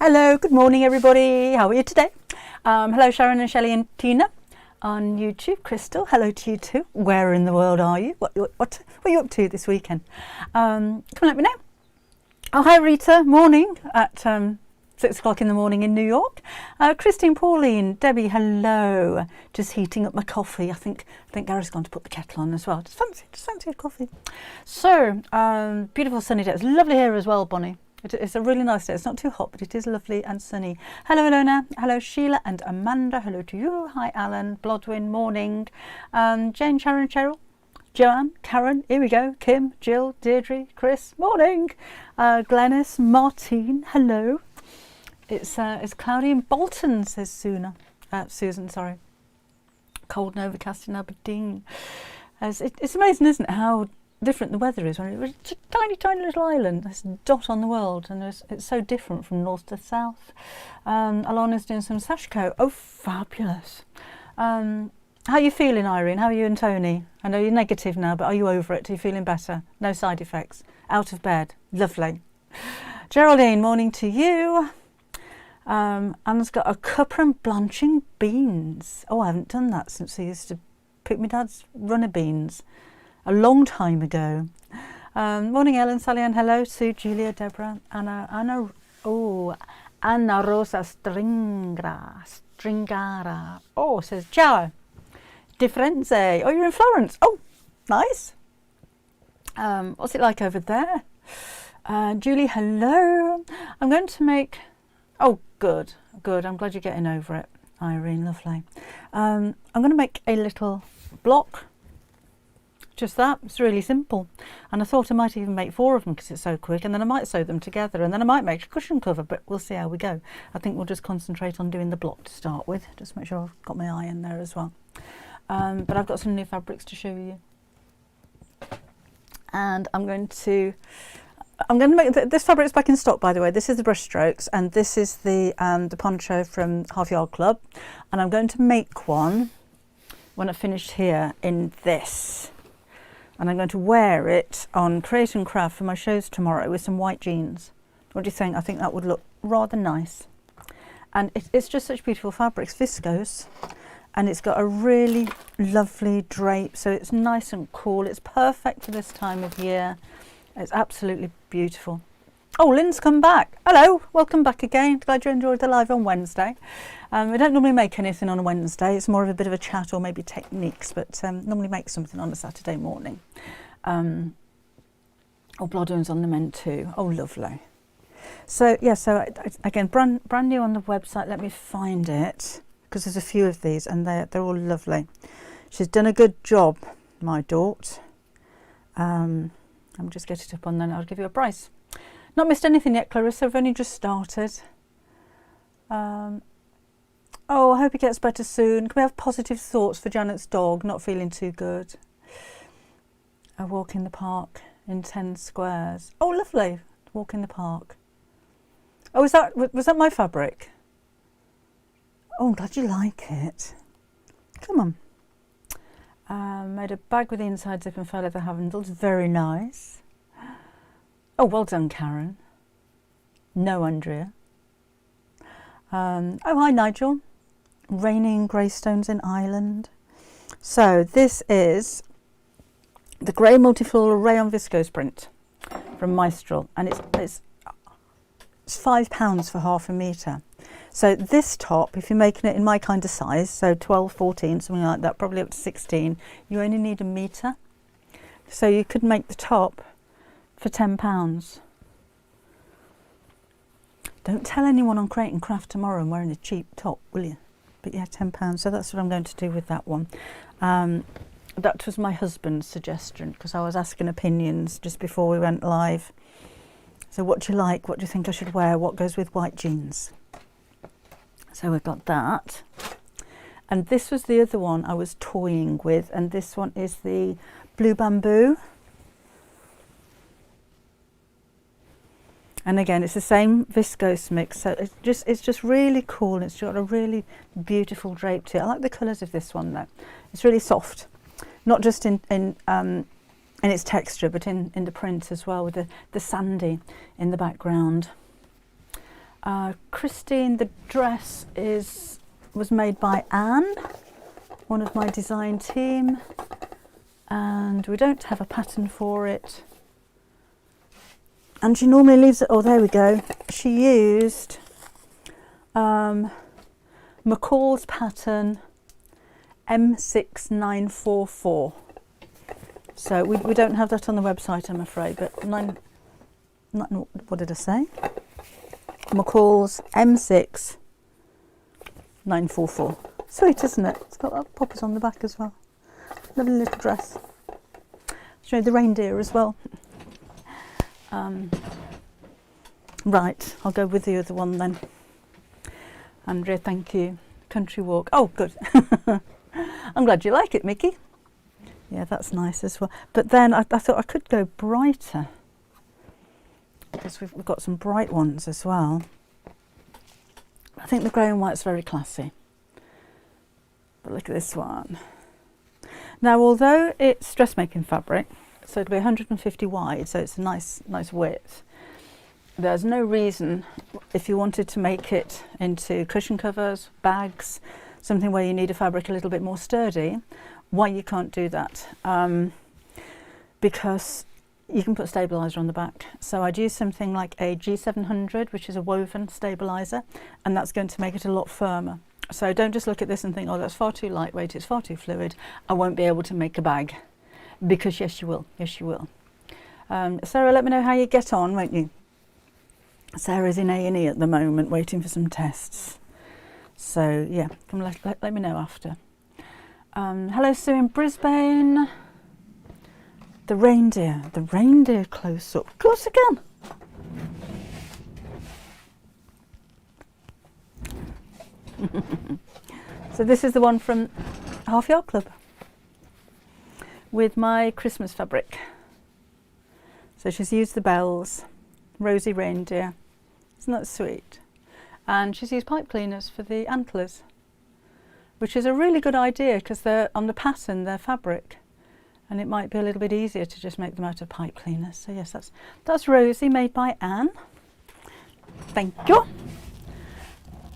Hello, good morning everybody. How are you today? Hello Sharon and Shelley and Tina on YouTube. Crystal, hello to you too. Where in the world are you? What are you up to this weekend? Come and let me know. Oh, hi Rita, morning at 6 o'clock in the morning in New York. Christine, Pauline, Debbie, hello. Just heating up my coffee. I think Gary's gone to put the kettle on as well. Just fancy a coffee. So, beautiful sunny day. It's lovely here as well, Bonnie. It's a really nice day. It's not too hot, but it is lovely and sunny. Hello, Ilona. Hello, Sheila and Amanda. Hello to you. Hi, Alan. Blodwin, morning. Jane, Sharon, Cheryl, Joanne, Karen. Here we go. Kim, Jill, Deirdre, Chris. Morning. Glenys, Martine. Hello. It's cloudy in Bolton, says Susan. Sorry. Cold and overcast in Aberdeen. It's amazing, isn't it, how different the weather is. It's a tiny little island, this dot on the world, and it's so different from north to south. Alana's doing some sash coat. Oh, fabulous. How are you feeling, Irene? How are you and Tony? I know you're negative now, but are you over it? Are you feeling better? No side effects? Out of bed? Lovely. Geraldine, morning to you. Anne's got a cuppa and blanching beans. Oh, I haven't done that since I used to pick my dad's runner beans a long time ago. Morning, Ellen, Sally, and hello, Sue, Julia, Deborah, Anna Rosa Stringara. Oh, says ciao, differenze. Oh, you're in Florence. Oh, nice. What's it like over there? Julie, hello. I'm going to make. Oh, good. I'm glad you're getting over it, Irene. Lovely. I'm going to make a little block. Just that. It's really simple. And I thought I might even make 4 of them because it's so quick, and then I might sew them together, and then I might make a cushion cover, but we'll see how we go. I think we'll just concentrate on doing the block to start with. Just make sure I've got my eye in there as well. But I've got some new fabrics to show you. And I'm going to make this fabric's back in stock, by the way. This is the brush strokes, and this is the poncho from Half Yard Club, and I'm going to make one when I've finished here in this, and I'm going to wear it on Create and Craft for my shows tomorrow with some white jeans. What do you think? I think that would look rather nice, and it's just such beautiful fabric. It's viscose, and it's got a really lovely drape, so it's nice and cool. It's perfect for this time of year. It's absolutely beautiful. Oh, Lynn's come back. Hello, welcome back again. Glad you enjoyed the live on Wednesday. We don't normally make anything on a Wednesday. It's more of a bit of a chat or maybe techniques, but normally make something on a Saturday morning. Oh, Blodwin's on the mend too. Oh, lovely. So yeah, so again, brand new on the website. Let me find it, because there's a few of these and they're all lovely. She's done a good job, my daughter. I'll just get it up on then I'll give you a price. Not missed anything yet, Clarissa. I've only just started. Oh, I hope he gets better soon. Can we have positive thoughts for Janet's dog not feeling too good? A walk in the park in 10 squares. Oh, lovely. Walk in the park. Oh, was that my fabric? Oh, I'm glad you like it. Come on. Made a bag with the inside zip and faux leather handles. Very nice. Oh, well done, Karen. No, Andrea. Oh, hi, Nigel. Raining greystones in Ireland. So this is the grey multifloral rayon viscose print from Mistral, and it's £5 for half a metre. So this top, if you're making it in my kind of size, so 12, 14, something like that, probably up to 16, you only need a metre. So you could make the top for £10. Don't tell anyone on Create and Craft tomorrow I'm wearing a cheap top, will you? But yeah, £10. So that's what I'm going to do with that one. That was my husband's suggestion, because I was asking opinions just before we went live. So what do you like? What do you think I should wear? What goes with white jeans? So we've got that. And this was the other one I was toying with, and this one is the blue bamboo. And again, it's the same viscose mix, so it's just really cool. It's got a really beautiful drape to it. I like the colours of this one though. It's really soft, not just in its texture, but in the print as well, with the sandy in the background. Christine, the dress was made by Anne, one of my design team, and we don't have a pattern for it. And she normally leaves it, oh there we go, she used McCall's pattern M6944. So we don't have that on the website, I'm afraid, but what did I say? McCall's M6944. Sweet, isn't it? It's got poppers on the back as well. Lovely little dress. Show you the reindeer as well. Right, I'll go with the other one then. Andrea, thank you. Country walk. Oh, good. I'm glad you like it, Mickey. Yeah, that's nice as well. But then I thought I could go brighter, because we've got some bright ones as well. I think the grey and white's very classy. But look at this one. Now, although it's dressmaking fabric, so it'll be 150 wide, so it's a nice width. There's no reason, if you wanted to make it into cushion covers, bags, something where you need a fabric a little bit more sturdy, why you can't do that. Because you can put stabiliser on the back. So I'd use something like a G700, which is a woven stabiliser, and that's going to make it a lot firmer. So don't just look at this and think, oh, that's far too lightweight, it's far too fluid, I won't be able to make a bag. Because yes, you will. Yes, you will. Sarah, let me know how you get on, won't you? Sarah's in A&E at the moment, waiting for some tests. So yeah, come let me know after. Hello, Sue in Brisbane. The reindeer close up. Of course I can. So this is the one from Half Yard Club with my Christmas fabric. So she's used the bells, rosy reindeer. Isn't that sweet? And she's used pipe cleaners for the antlers, which is a really good idea because they're on the pattern, they're fabric, and it might be a little bit easier to just make them out of pipe cleaners. So yes, that's Rosie, made by Anne. Thank you.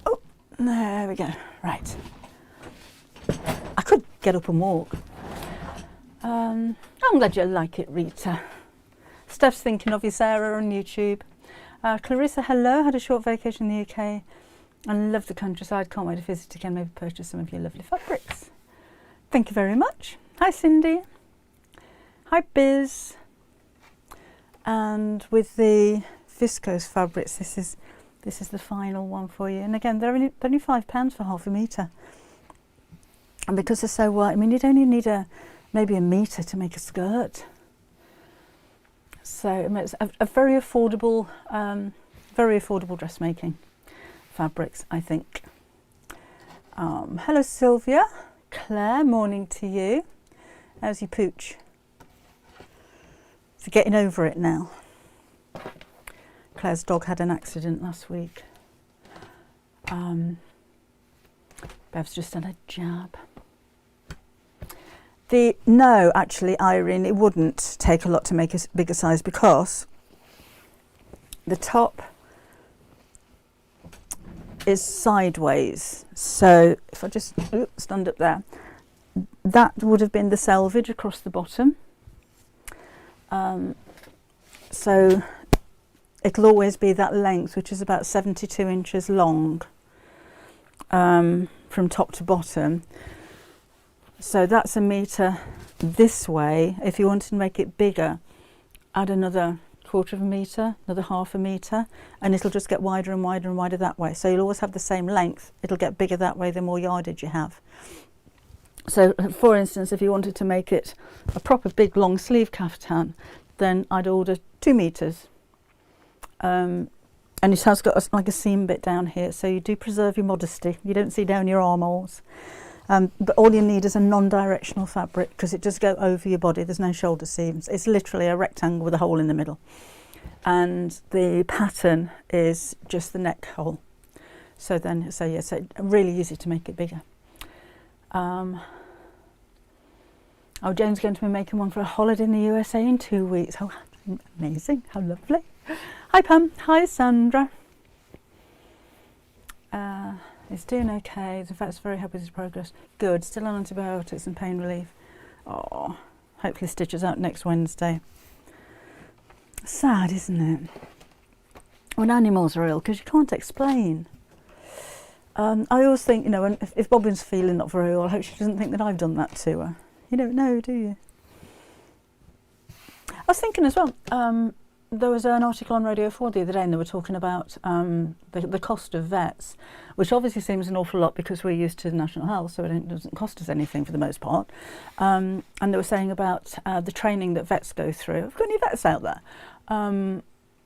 Oh, there we go. Right. I could get up and walk. I'm glad you like it, Rita. Steph's thinking of you, Sarah, on YouTube. Clarissa, hello. Had a short vacation in the UK and love the countryside. Can't wait to visit again. Maybe purchase some of your lovely fabrics. Thank you very much. Hi, Cindy. Hi, Biz. And with the viscose fabrics, this is the final one for you. And again, they're only £5 for half a metre. And because they're so white, I mean, you'd only need maybe a metre to make a skirt. So it's a very affordable dressmaking fabrics, I think. Hello, Sylvia. Claire, morning to you. How's your pooch? Is he getting over it now? Claire's dog had an accident last week. Bev's just done a jab. No, actually, Irene, it wouldn't take a lot to make a bigger size because the top is sideways. So if I just stand up there, that would have been the selvage across the bottom. So it'll always be that length, which is about 72 inches long from top to bottom. So that's a metre this way. If you wanted to make it bigger, add another quarter of a metre, another half a metre, and it'll just get wider and wider and wider that way. So you'll always have the same length. It'll get bigger that way the more yardage you have. So for instance, if you wanted to make it a proper big long sleeve caftan, then I'd order 2 metres. And it has got like a seam bit down here, so you do preserve your modesty. You don't see down your armholes. But all you need is a non-directional fabric because it does go over your body. There's no shoulder seams. It's literally a rectangle with a hole in the middle. And the pattern is just the neck hole. So really easy to make it bigger. Oh, Jane's going to be making one for a holiday in the USA in 2 weeks. Oh, amazing. How lovely. Hi, Pam. Hi, Sandra. He's doing okay. The vet's very happy with his progress. Good. Still on antibiotics and pain relief. Oh, hopefully stitches out next Wednesday. Sad, isn't it? When animals are ill, because you can't explain. I always think, you know, if Bobbin's feeling not very well, I hope she doesn't think that I've done that to her. You don't know, do you? I was thinking as well, there was an article on Radio 4 the other day and they were talking about the cost of vets, which obviously seems an awful lot because we're used to National Health, so it doesn't cost us anything for the most part. And they were saying about the training that vets go through. I've got any vets out there?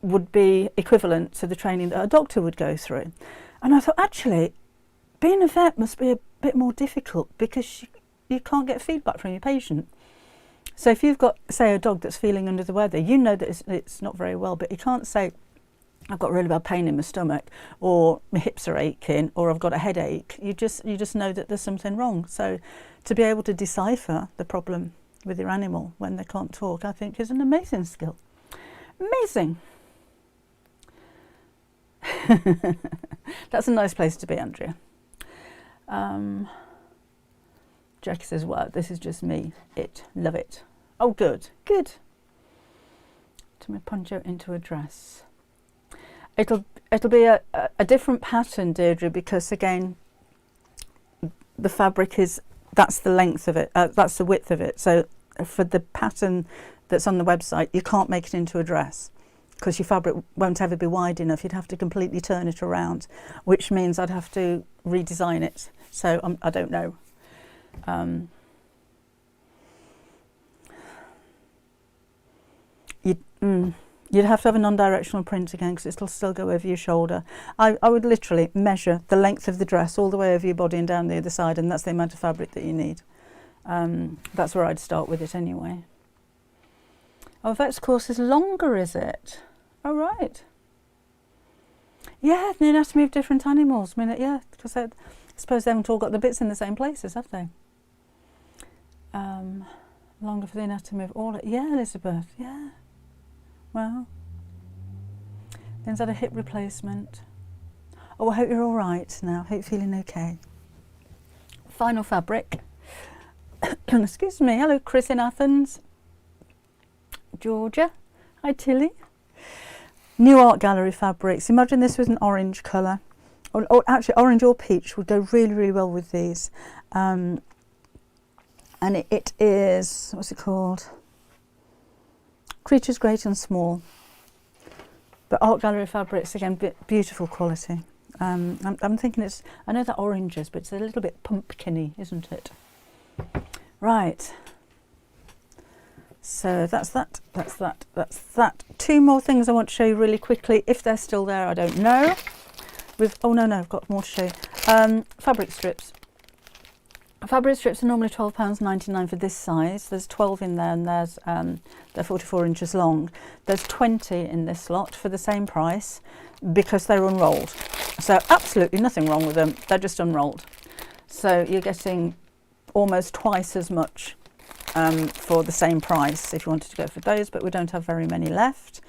Would be equivalent to the training that a doctor would go through. And I thought, actually, being a vet must be a bit more difficult because you can't get feedback from your patient. So if you've got, say, a dog that's feeling under the weather, you know that it's not very well, but you can't say, I've got really bad pain in my stomach, or my hips are aching, or I've got a headache. You just know that there's something wrong. So to be able to decipher the problem with your animal when they can't talk, I think is an amazing skill. Amazing. That's a nice place to be, Andrea. Jackie says, wow, this is just me. Love it. Oh, good. Good. To punch out into a dress. It'll be a different pattern, Deirdre, because again, the fabric that's the length of it, that's the width of it. So for the pattern that's on the website, you can't make it into a dress because your fabric won't ever be wide enough. You'd have to completely turn it around, which means I'd have to redesign it. So I don't know. You'd have to have a non-directional print again because it'll still go over your shoulder. I would literally measure the length of the dress all the way over your body and down the other side, and that's the amount of fabric that you need. That's where I'd start with it anyway. Oh, vet's course is longer, is it? Oh, right. Yeah, the anatomy of different animals. I mean, yeah, because I suppose they haven't all got the bits in the same places, have they? Longer for the anatomy of all. Yeah, Elizabeth. Yeah. Well. Then's had a hip replacement. Oh, I hope you're all right now. Hope you're feeling okay. Final fabric. Excuse me. Hello, Chris in Athens. Georgia. Hi, Tilly. New Art Gallery fabrics. Imagine this was an orange colour. Or actually, orange or peach would go really, really well with these. And it is, what's it called? Creatures Great and Small. But Art Gallery fabrics, again, beautiful quality. I'm thinking I know that orange is, but it's a little bit pumpkin-y, isn't it? Right. So that's that. Two more things I want to show you really quickly. If they're still there, I don't know. Oh no, I've got more to show you. Fabric strips. Fabric strips are normally £12.99 for this size. There's 12 in there and they're 44 inches long. There's 20 in this lot for the same price because they're unrolled. So absolutely nothing wrong with them. They're just unrolled. So you're getting almost twice as much for the same price if you wanted to go for those, but we don't have very many left.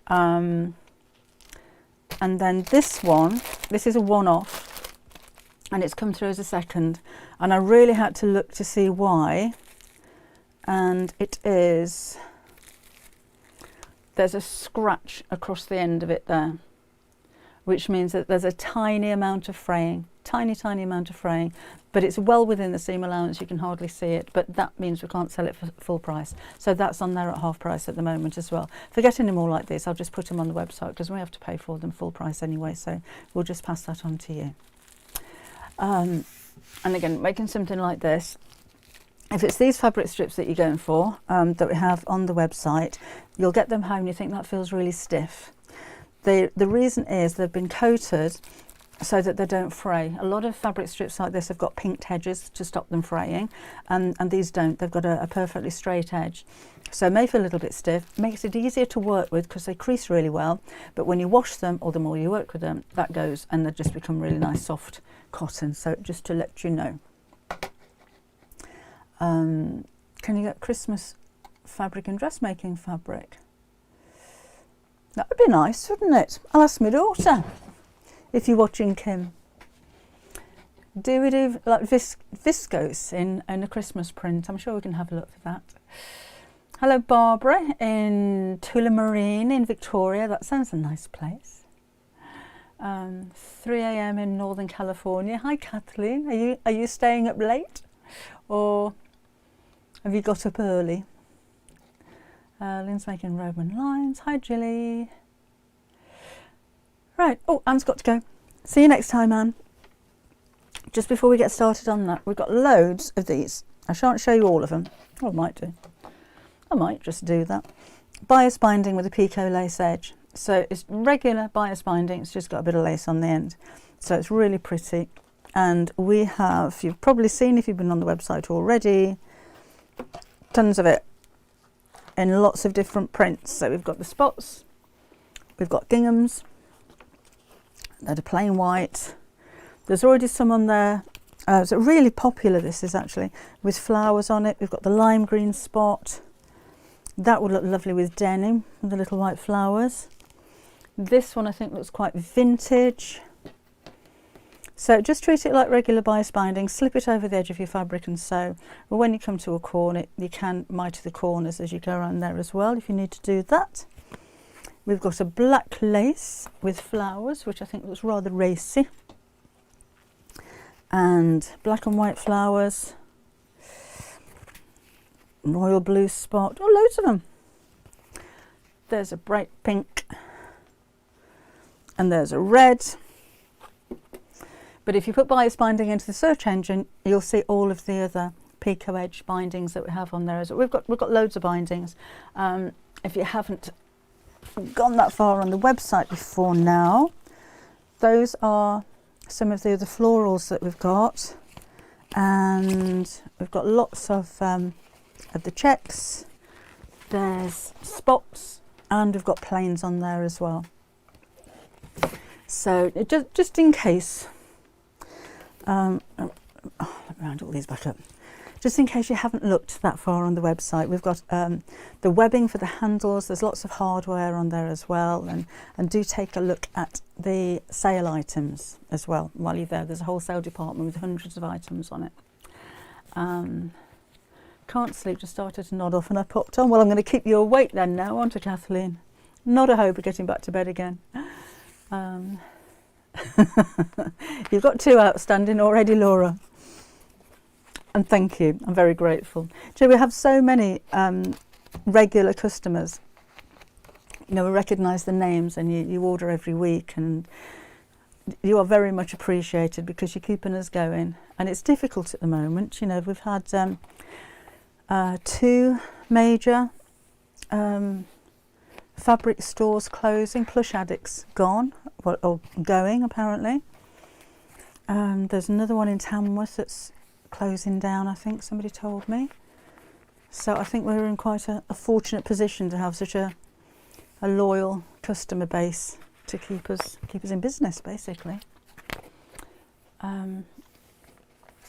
And then this one, this is a one-off. And it's come through as a second, and I really had to look to see why. And it is, there's a scratch across the end of it there, which means that there's a tiny amount of fraying, tiny amount of fraying, but it's well within the seam allowance. You can hardly see it, but that means we can't sell it for full price. So that's on there at half price at the moment as well. If I get any more like this, I'll just put them on the website because we have to pay for them full price anyway. So we'll just pass that on to you. And again, making something like this, if it's these fabric strips that you're going for, that we have on the website, you'll get them home and you think that feels really stiff. The reason is they've been coated so that they don't fray. A lot of fabric strips like this have got pinked edges to stop them fraying, and these don't. They've got a perfectly straight edge. So it may feel a little bit stiff, makes it easier to work with because they crease really well, but when you wash them, or the more you work with them, that goes and they just become really nice soft cotton. So just to let you know. Can you get Christmas fabric and dressmaking fabric? That would be nice, wouldn't it? I'll ask my daughter, if you're watching, Kim. do we do like viscose in a Christmas print? I'm sure we can have a look for that. Hello Barbara in Tullamarine in Victoria. That sounds a nice place. 3 a.m. in Northern California. Hi Kathleen. Are you staying up late, or have you got up early? Lynn's making Roman lines. Hi Jilly. Right. Oh, Anne's got to go. See you next time, Anne. Just before we get started on that, we've got loads of these. I shan't show you all of them. Oh, I might do. I might just do that. Bias binding with a picot lace edge. So it's regular bias binding, it's just got a bit of lace on the end. So it's really pretty. And we have, you've probably seen if you've been on the website already, tons of it in lots of different prints. So we've got the spots, we've got ginghams, that are plain white. There's already some on there. It's really popular, this is actually, with flowers on it. We've got the lime green spot. That would look lovely with denim, with the little white flowers. This one I think looks quite vintage. So just treat it like regular bias binding, slip it over the edge of your fabric and sew. But when you come to a corner, you can miter the corners as you go around there as well, if you need to do that. We've got a black lace with flowers, which I think looks rather racy. And black and white flowers. Royal blue spot. Oh, loads of them. There's a bright pink. And there's a red. But if you put bias binding into the search engine, you'll see all of the other picot edge bindings that we have on there. We've got loads of bindings. If you haven't gone that far on the website before now, those are some of the other florals that we've got, and we've got lots of the checks. There's spots, and we've got plains on there as well. So just in case, let me round all these back up. Just in case you haven't looked that far on the website, we've got the webbing for the handles. There's lots of hardware on there as well, and do take a look at the sale items as well while you're there. There's a wholesale department with hundreds of items on it. Can't sleep, just started to nod off and I popped on. Well, I'm going to keep you awake then now, aren't I, Kathleen? Not a hope of getting back to bed again. You've got 2 outstanding already, Laura. And thank you, I'm very grateful. We have so many regular customers. You know, we recognise the names and you order every week, and you are very much appreciated because you're keeping us going. And it's difficult at the moment. You know, we've had 2 major fabric stores closing, Plush Addicts gone, or going apparently. There's another one in Tamworth that's closing down, I think somebody told me. So I think we're in quite a fortunate position to have such a loyal customer base to keep us in business, basically.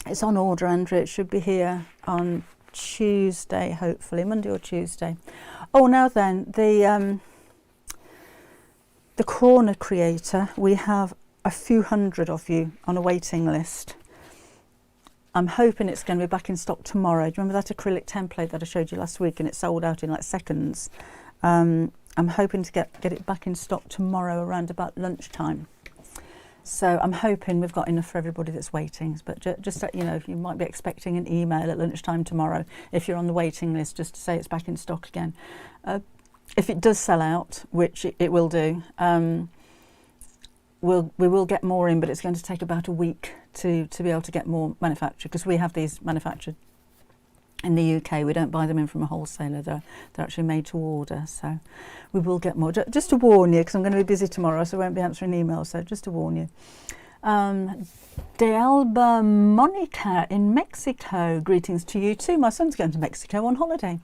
It's on order, Andrew. It should be here on Tuesday, hopefully Monday or Tuesday. Oh, now then, the corner creator, we have a few hundred of you on a waiting list. I'm hoping it's going to be back in stock tomorrow. Do you remember that acrylic template that I showed you last week and it sold out in like seconds? I'm hoping to get it back in stock tomorrow around about lunchtime. So I'm hoping we've got enough for everybody that's waiting. But just you know, you might be expecting an email at lunchtime tomorrow if you're on the waiting list, just to say it's back in stock again. If it does sell out, which it will do, we will get more in, but it's going to take about a week to be able to get more manufactured, because we have these manufactured in the UK. We don't buy them in from a wholesaler. They're actually made to order, so we will get more. Just to warn you, because I'm going to be busy tomorrow, so I won't be answering emails, so just to warn you. De Alba Monica in Mexico, greetings to you too. My son's going to Mexico on holiday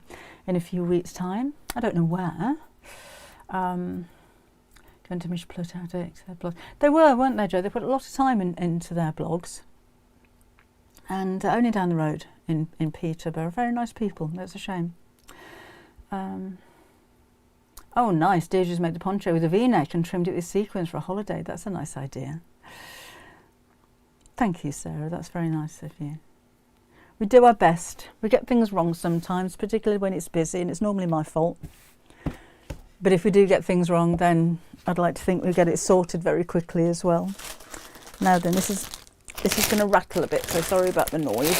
in a few weeks' time. I don't know where. Going to Mish Plut Addict, their blog. They were, weren't they, Joe? They put a lot of time into their blogs. And only down the road in Peterborough. Very nice people. That's a shame. Oh, nice. Deirdre's made the poncho with a V-neck and trimmed it with sequins for a holiday. That's a nice idea. Thank you, Sarah, that's very nice of you. We do our best. We get things wrong sometimes, particularly when it's busy, and it's normally my fault. But if we do get things wrong, then I'd like to think we get it sorted very quickly as well. Now then, this is going to rattle a bit, so sorry about the noise.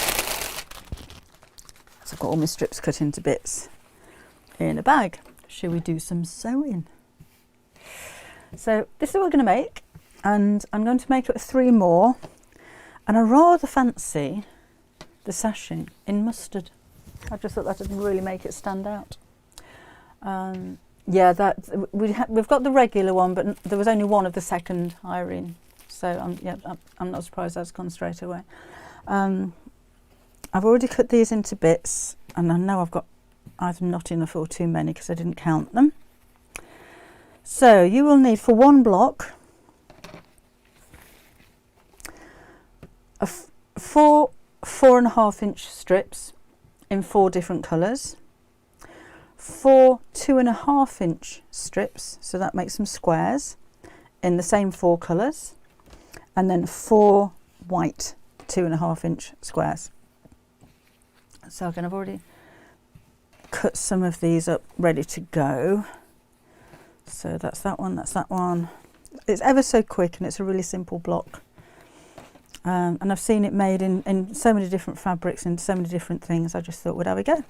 So I've got all my strips cut into bits in a bag. Shall we do some sewing? So this is what we're going to make, and I'm going to make it 3 more, and I rather fancy the sashing in mustard. I just thought that would really make it stand out. Yeah, we've got the regular one, but there was only one of the second Irene, so I'm not surprised that's gone straight away. I've already cut these into bits, and I know I've got either not enough or too many because I didn't count them. So you will need, for 1 block, 4 4.5-inch strips in 4 different colours, 4 2.5-inch strips, so that makes them squares in the same 4 colours, and then 4 white 2.5-inch squares. So again, I've already cut some of these up ready to go. So that's that one, that's that one. It's ever so quick, and it's a really simple block. And I've seen it made in so many different fabrics and so many different things. I just thought we'd have a go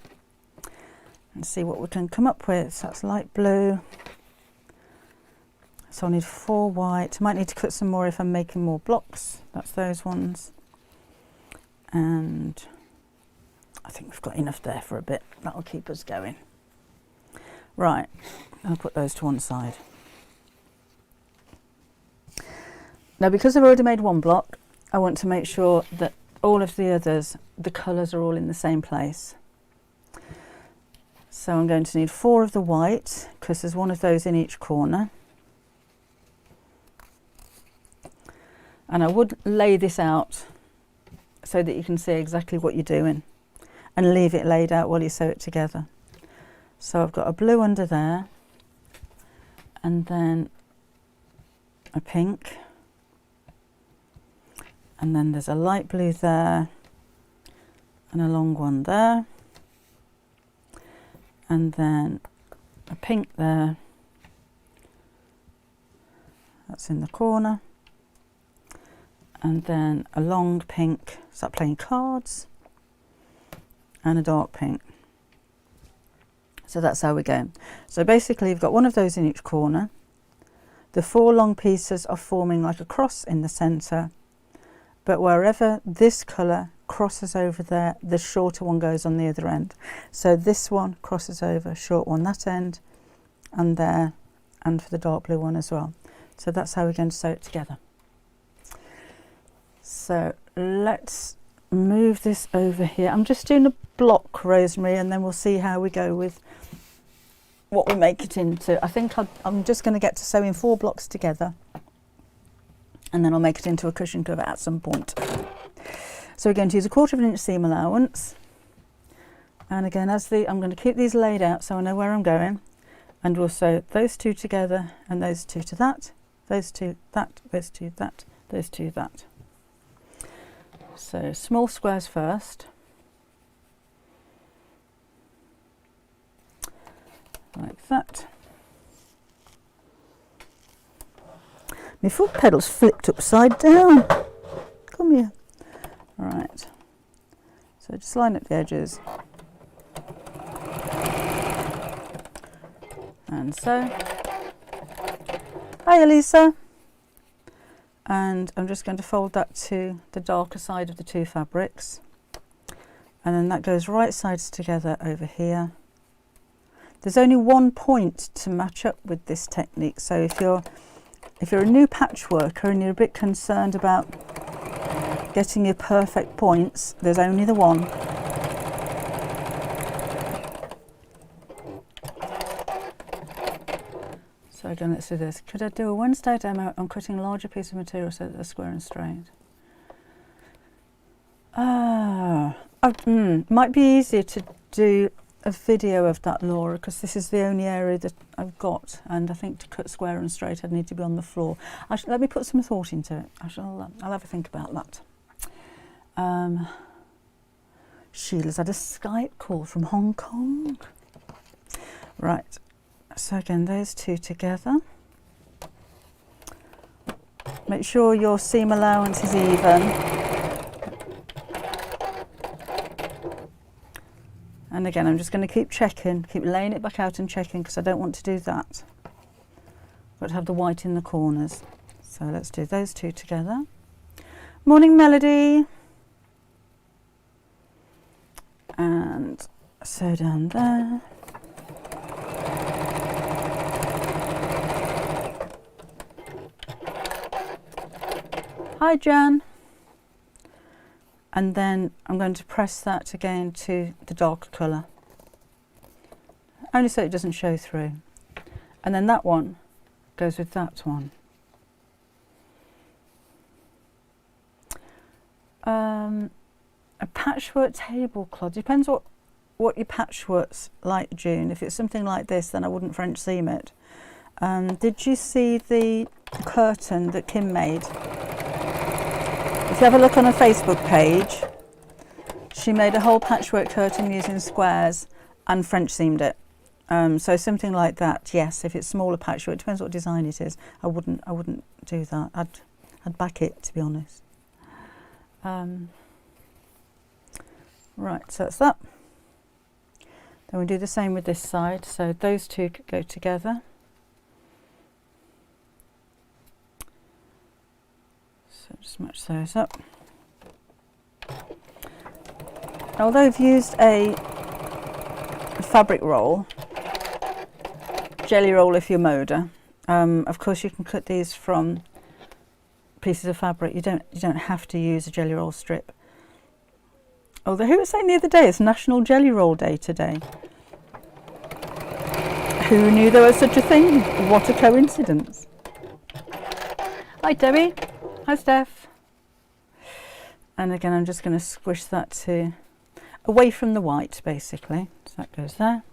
and see what we can come up with. So that's light blue. So I need 4 white. I might need to cut some more if I'm making more blocks. That's those ones. And I think we've got enough there for a bit. That'll keep us going. Right, I'll put those to one side. Now, because I've already made 1 block, I want to make sure that all of the others, the colours are all in the same place. So I'm going to need 4 of the white, because there's 1 of those in each corner. And I would lay this out so that you can see exactly what you're doing, and leave it laid out while you sew it together. So I've got a blue under there, and then a pink, and then there's a light blue there, and a long one there, and then a pink there, that's in the corner, and then a long pink, is that playing cards, and a dark pink. So that's how we're going. So basically you've got 1 of those in each corner. The 4 long pieces are forming like a cross in the centre, but wherever this colour crosses over there, the shorter one goes on the other end. So this one crosses over, short one that end, and there, and for the dark blue one as well. So that's how we're going to sew it together. So let's move this over here. I'm just doing a block, Rosemary, and then we'll see how we go with what we make it into. I think I'm just going to get to sewing 4 blocks together, and then I'll make it into a cushion cover at some point. So we're going to use a 1/4 inch seam allowance, and again, I'm going to keep these laid out so I know where I'm going, and we'll sew those 2 together, and those 2 to that, those 2 that, those 2 that, those 2 that. So small squares first, like that. My foot pedal's flipped upside down. Come here. Right. So just line up the edges. And so. Hi, Elisa. And I'm just going to fold that to the darker side of the 2 fabrics. And then that goes right sides together over here. There's only 1 point to match up with this technique. So if you're a new patchworker and you're a bit concerned about getting your perfect points, there's only the one. So again, let's do this. Could I do a Wednesday demo on cutting a larger piece of material so that they're square and straight? Might be easier to do a video of that, Laura, because this is the only area that I've got, and I think to cut square and straight I'd need to be on the floor. Let me put some thought into it. I'll have a think about that. Sheila's had a Skype call from Hong Kong. Right, so again, those two together. Make sure your seam allowance is even. And again, I'm just going to keep checking, keep laying it back out and checking, because I don't want to do that. Got to have the white in the corners. So let's do those two together. Morning, Melody. And sew down there. Hi, Jan. And then I'm going to press that again to the darker colour, only so it doesn't show through. And then that one goes with that one. A patchwork tablecloth, depends what your patchwork's like, June. If it's something like this, then I wouldn't French seam it. Did you see the curtain that Kim made? If you have a look on her Facebook page, she made a whole patchwork curtain using squares and French seamed it. So something like that, yes. If it's smaller patchwork, depends what design it is. I wouldn't do that. I'd back it, to be honest. Right, so that's that. Then we do the same with this side. So those two go together. So just match those up. Although I've used a fabric roll, jelly roll if you're moder, of course you can cut these from pieces of fabric. You don't have to use a jelly roll strip. Although who was saying the other day it's National Jelly Roll Day today? Who knew there was such a thing? What a coincidence. Hi Debbie. Hi Steph. And again, I'm just going to squish that to away from the white, basically. So that goes there.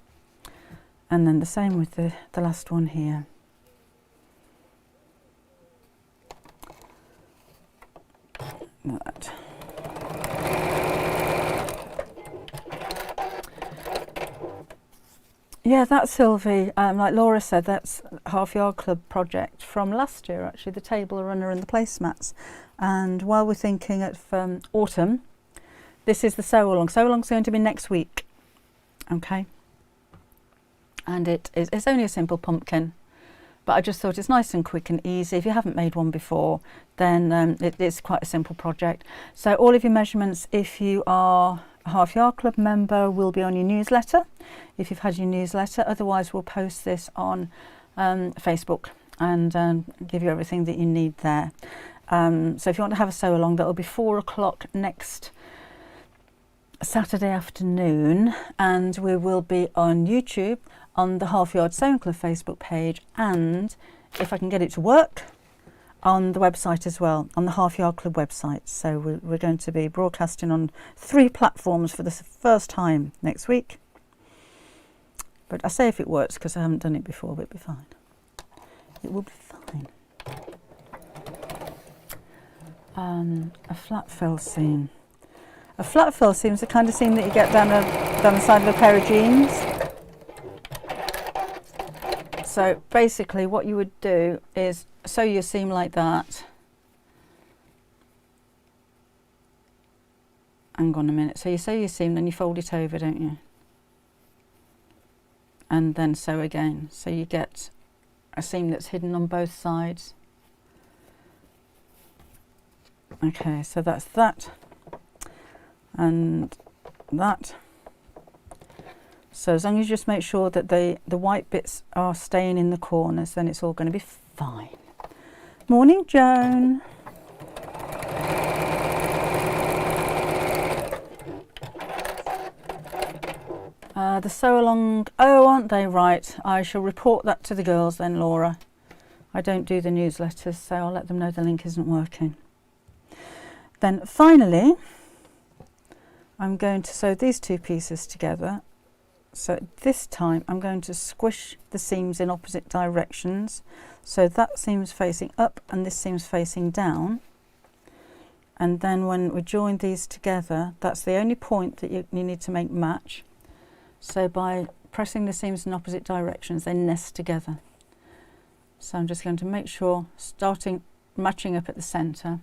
And then the same with the last one here. That. Yeah, that's Sylvie. Like Laura said, that's Half Yard Club project from last year, actually, the table runner and the placemats. And while we're thinking of autumn, this is the sew along. Sew along's going to be next week, okay? And it's only a simple pumpkin, but I just thought it's nice and quick and easy. If you haven't made one before, then it's quite a simple project. So all of your measurements, if you are a Half Yard Club member, will be on your newsletter, if you've had your newsletter. Otherwise, we'll post this on Facebook and give you everything that you need there. So if you want to have a sew along, that'll be 4 o'clock next Saturday afternoon, and we will be on YouTube on the Half Yard Sewing Club Facebook page, and if I can get it to work, on the website as well, on the Half Yard Club website. So we're going to be broadcasting on 3 platforms for the first time next week. But I say if it works because I haven't done it before, but it'll be fine. It will be fine. A flat fill seam. A flat fill seam is the kind of seam that you get down the side of a pair of jeans. So basically what you would do is sew your seam like that. Hang on a minute. So you sew your seam, then you fold it over, don't you? And then sew again. So you get a seam that's hidden on both sides. Okay, so that's that. And that. So as long as you just make sure that the white bits are staying in the corners, then it's all going to be fine. Morning, Joan. The sew along, oh, aren't they? Right. I shall report that to the girls then, Laura. I don't do the newsletters, so I'll let them know the link isn't working. Then finally, I'm going to sew these 2 pieces together. So this time I'm going to squish the seams in opposite directions. So that seam's facing up and this seam's facing down. and then when we join these together, that's the only point that you need to make match. So by pressing the seams in opposite directions, they nest together. So I'm just going to make sure, matching up at the centre,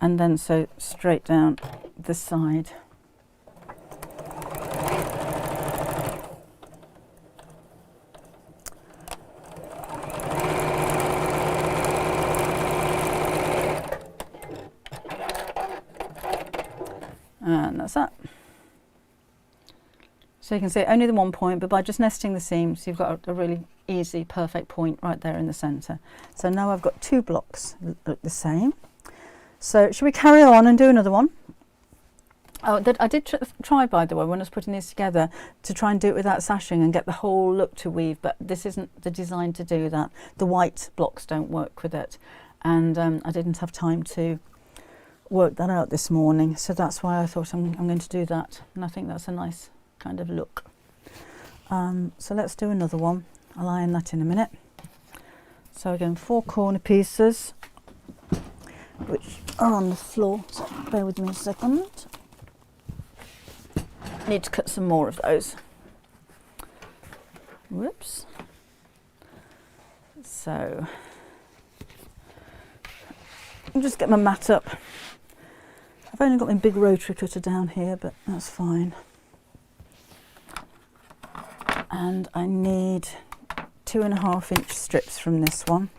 and then so straight down the side. And that's that. So you can see only the one point, but by just nesting the seams, you've got a really easy, perfect point right there in the centre. So now I've got 2 blocks that look the same. So should we carry on and do another one? Oh, I did try, by the way, when I was putting these together, to try and do it without sashing and get the whole look to weave, but this isn't the design to do that. The white blocks don't work with it, and I didn't have time to work that out this morning, so that's why I thought I'm going to do that, and I think that's a nice kind of look. So let's do another one. I'll iron that in a minute. So again, 4 corner pieces which are on the floor, so bear with me a second. Need to cut some more of those. Whoops. So I'll just get my mat up. I've only got my big rotary cutter down here, but that's fine. And I need 2.5-inch strips from this one.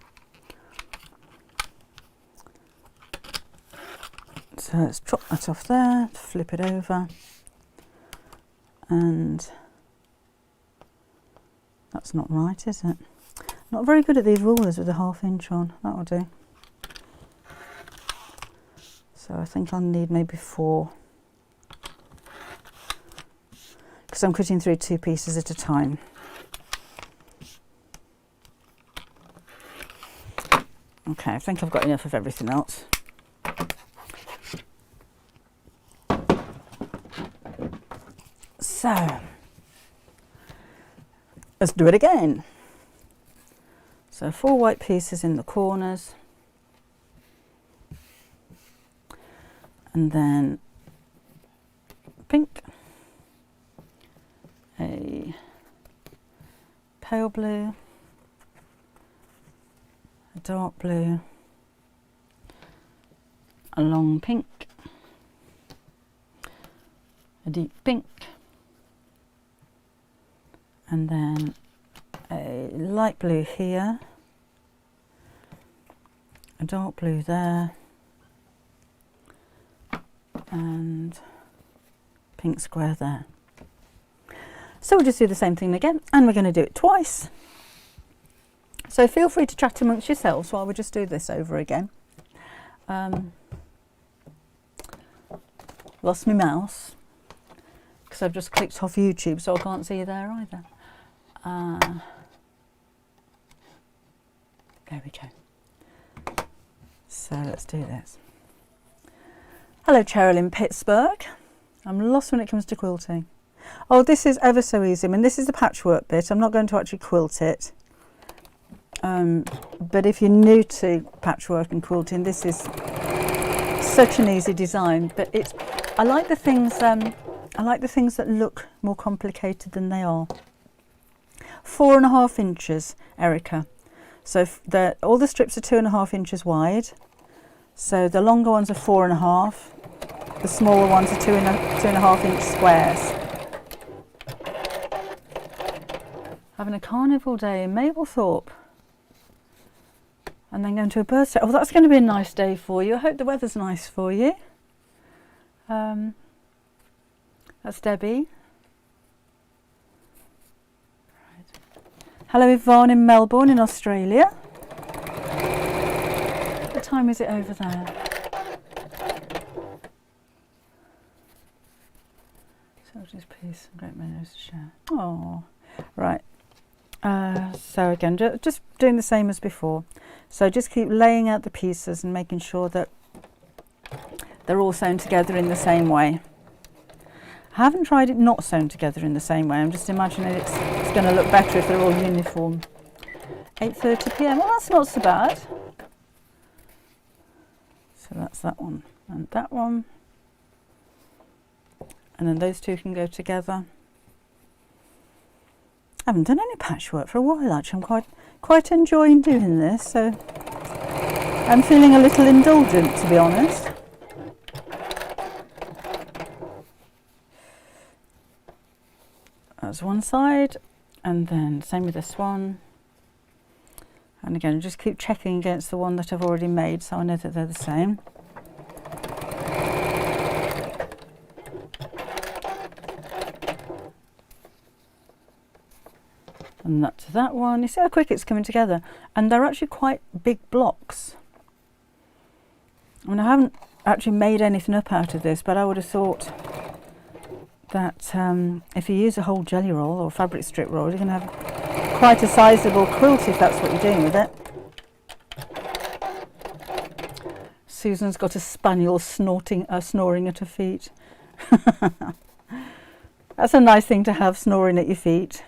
So let's chop that off there, flip it over, and that's not right, is it? Not very good at these rulers with a 1/2 inch on. That'll do. So I think I'll need maybe 4, because I'm cutting through 2 pieces at a time. Okay, I think I've got enough of everything else. So let's do it again. So 4 white pieces in the corners, and then pink, a pale blue, a dark blue, a long pink, a deep pink, and then a light blue here, a dark blue there, and pink square there. So we'll just do the same thing again, and we're going to do it twice. So feel free to chat amongst yourselves while we just do this over again. Lost my mouse because I've just clicked off YouTube, so I can't see you there either. There we go. So let's do this. Hello, Cheryl in Pittsburgh. I'm lost when it comes to quilting. Oh, this is ever so easy. I mean, this is the patchwork bit. I'm not going to actually quilt it. But if you're new to patchwork and quilting, this is such an easy design. But I like the things that look more complicated than they are. 4.5 inches, Erica. So all the strips are 2.5 inches wide. So the longer ones are 4.5. The smaller ones are 2.5 inch squares. Having a carnival day in Mablethorpe. And then going to a birthday. Oh, that's going to be a nice day for you. I hope the weather's nice for you. That's Debbie. Right. Hello, Yvonne in Melbourne in Australia. What time is it over there? So this piece, great menus to share. Oh, right. So again, just doing the same as before. So just keep laying out the pieces and making sure that they're all sewn together in the same way. I haven't tried it not sewn together in the same way. I'm just imagining it's going to look better if they're all uniform. 8:30 p.m. Well, that's not so bad. So So that's that one and that one. And then those two can go together. I haven't done any patchwork for a while actually. I'm quite enjoying doing this, so I'm feeling a little indulgent, to be honest. That's one side, and then same with this one. And again, just keep checking against the one that I've already made so I know that they're the same. And that's that one. You see how quick it's coming together? And they're actually quite big blocks. I mean, I haven't actually made anything up out of this, but I would have thought that if you use a whole jelly roll or fabric strip roll, you're going to have quite a sizable quilt if that's what you're doing with it. Susan's got a spaniel snoring at her feet. That's a nice thing to have, snoring at your feet.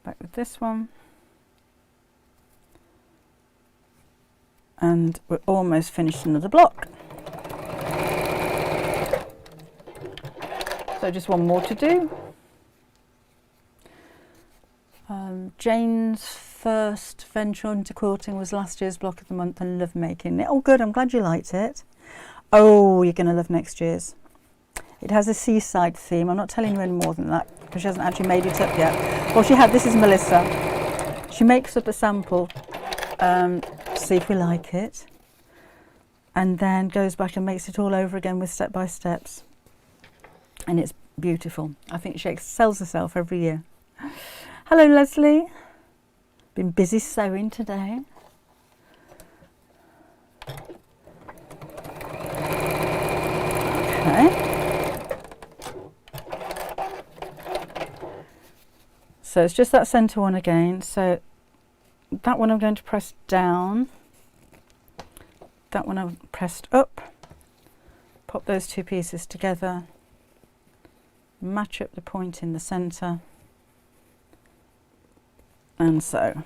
Back with this one. And we're almost finished another block. So just one more to do. Jane's first venture into quilting was last year's block of the month and love making it. Oh good, I'm glad you liked it. Oh, you're going to love next year's. It has a seaside theme. I'm not telling you any more than that because she hasn't actually made it up yet. Well, she had, this is Melissa. She makes up a sample, see if we like it, and then goes back and makes it all over again with step by steps. And it's beautiful. I think she excels herself every year. Hello, Leslie. Been busy sewing today. Okay. So it's just that centre one again. So that one I'm going to press down. That one I've pressed up. Pop those two pieces together. Match up the point in the centre. And sew.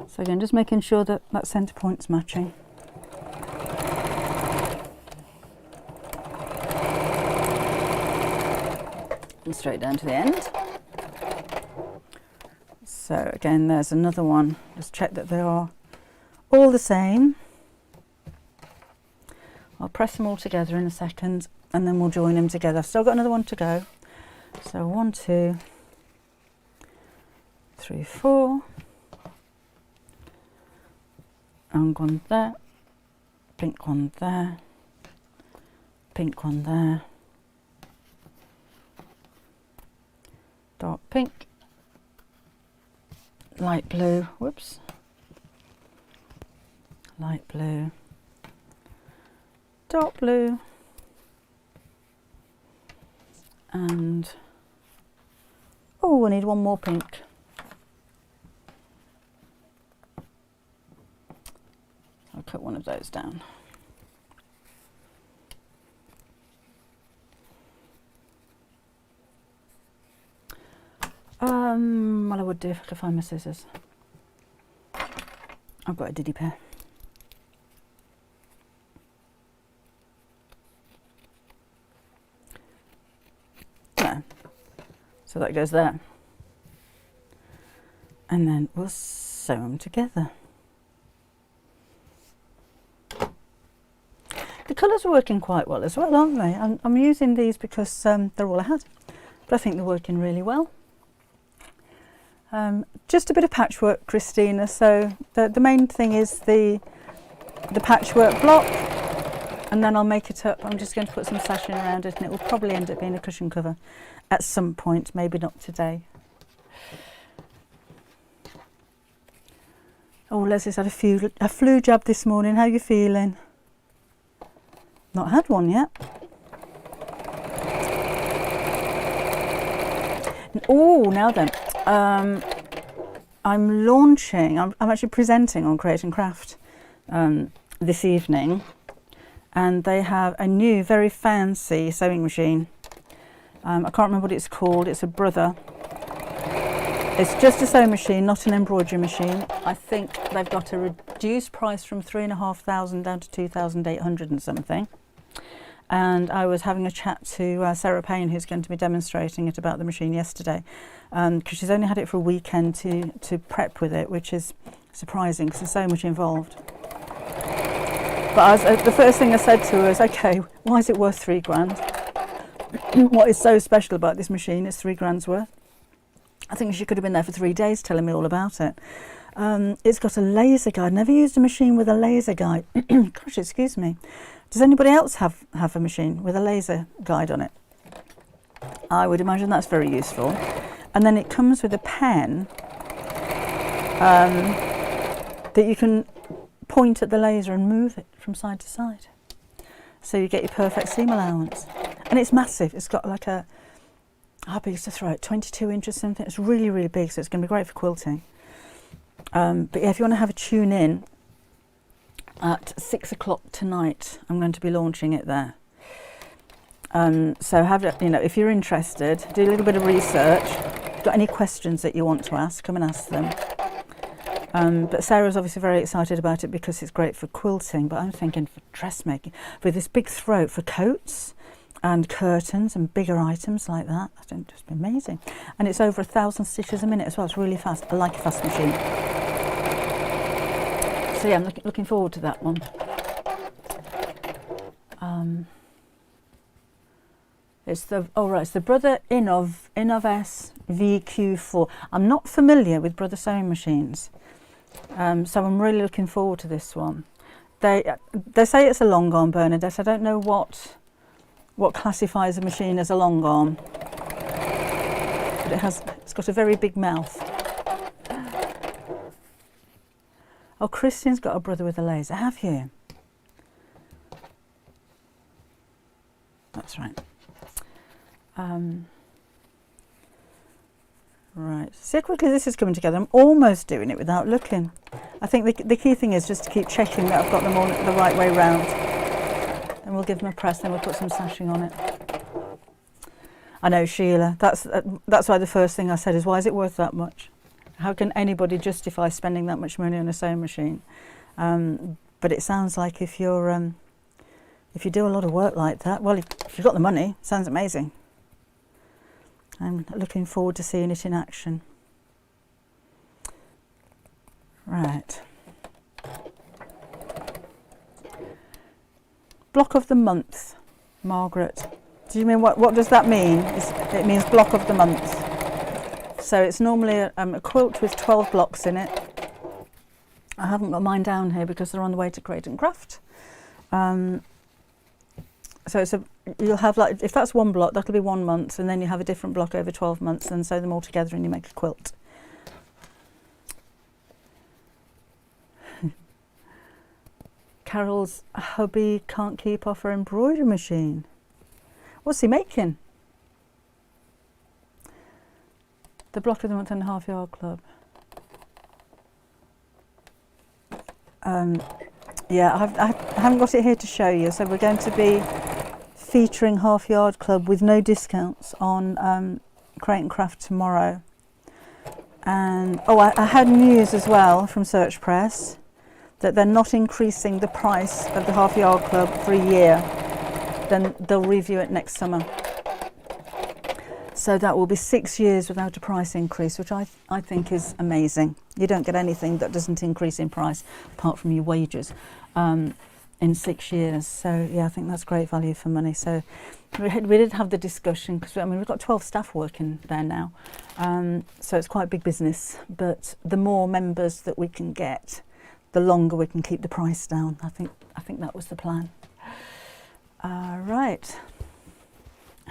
So again, just making sure that that centre point's matching. And straight down to the end. So again, there's another one. Just check that they are all the same. I'll press them all together in a second and then we'll join them together. Still got another one to go. So 1, 2, 3, 4. And one there, pink one there, pink one there, dark pink, light blue, whoops, light blue, dark blue, and oh, I need one more pink. I'll cut one of those down. Well, I would do if I could find my scissors. I've got a diddy pair. No. So that goes there. And then we'll sew them together. The colours are working quite well as well, aren't they? I'm using these because they're all I had, but I think they're working really well. Just a bit of patchwork, Christina. So the main thing is the patchwork block, and then I'll make it up. I'm just going to put some sashing around it, and it will probably end up being a cushion cover at some point, maybe not today. Oh, Leslie's had a flu jab this morning. How are you feeling? Not had one yet. Oh, now then, I'm launching, I'm actually presenting on Create and Craft this evening, and they have a new, very fancy sewing machine I can't remember what it's called. It's a Brother. It's just a sewing machine, not an embroidery machine. I think they've got a reduced price from 3,500 down to 2,800 and something. And I was having a chat to Sarah Payne, who's going to be demonstrating it, about the machine yesterday, because she's only had it for a weekend to prep with it, which is surprising because there's so much involved. But the first thing I said to her is, okay, why is it worth £3,000? What is so special about this machine is £3,000 worth. I think she could have been there for 3 days telling me all about it. It's got a laser guide. Never used a machine with a laser guide. Gosh, excuse me. Does anybody else have a machine with a laser guide on it? I would imagine that's very useful. And then it comes with a pen that you can point at the laser and move it from side to side. So you get your perfect seam allowance. And it's massive. It's got like a, how big is the throat? 22 inches something. It's really, really big, so it's going to be great for quilting. But yeah, if you want to have a tune in, at 6 o'clock tonight, I'm going to be launching it there. So have, you know, if you're interested, do a little bit of research. If you've got any questions that you want to ask, come and ask them. But Sarah's obviously very excited about it because it's great for quilting, but I'm thinking for dressmaking, with this big throat for coats and curtains and bigger items like that. I think it's just amazing. And it's over 1,000 stitches a minute as well. It's really fast. I like a fast machine. So yeah, I'm looking forward to that one. It's the it's the Brother Innov S VQ4. I'm not familiar with Brother sewing machines, so I'm really looking forward to this one. They say it's a long arm, Bernadette. I don't know what classifies a machine as a long arm, but it's got a very big mouth. Oh, Christian's got a Brother with a laser, have you? That's right. Right, see how quickly this is coming together. I'm almost doing it without looking. I think the key thing is just to keep checking that I've got them all the right way round. Then we'll give them a press, then we'll put some sashing on it. I know, Sheila, that's why the first thing I said is, why is it worth that much? How can anybody justify spending that much money on a sewing machine? But it sounds like if you do a lot of work like that, well, if you've got the money, it sounds amazing. I'm looking forward to seeing it in action. Right. Block of the month, Margaret. Do you mean, what does that mean? It means block of the month. So it's normally a quilt with 12 blocks in it. I haven't got mine down here because they're on the way to Create and Craft. So you'll have, like, if that's one block, that'll be 1 month, and then you have a different block over 12 months and sew them all together and you make a quilt. Carol's hubby can't keep off her embroidery machine. What's he making? The block of the month and Half Yard Club. Yeah, I haven't got it here to show you, so we're going to be featuring Half Yard Club with no discounts on Create and Craft tomorrow. And I had news as well from Search Press that they're not increasing the price of the Half Yard Club for a year. Then they'll review it next summer. So that will be 6 years without a price increase, which I think is amazing. You don't get anything that doesn't increase in price apart from your wages in 6 years. So yeah, I think that's great value for money. So we did have the discussion because we've got 12 staff working there now, so it's quite big business. But the more members that we can get, the longer we can keep the price down. I think that was the plan. Right.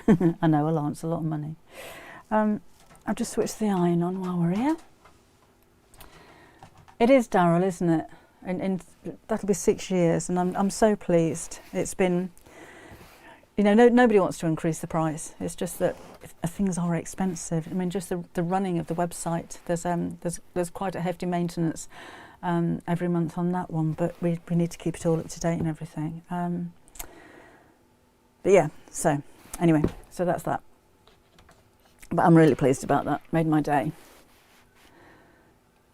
I know, Alance, a lot of money. I'll just switch the iron on while we're here. It is Daryl, isn't it? And that'll be 6 years, and I'm so pleased. It's been, you know, nobody wants to increase the price. It's just that things are expensive. I mean, just the running of the website. There's quite a hefty maintenance every month on that one, but we need to keep it all up to date and everything. But yeah, so anyway, so that's that. But I'm really pleased about that. Made my day.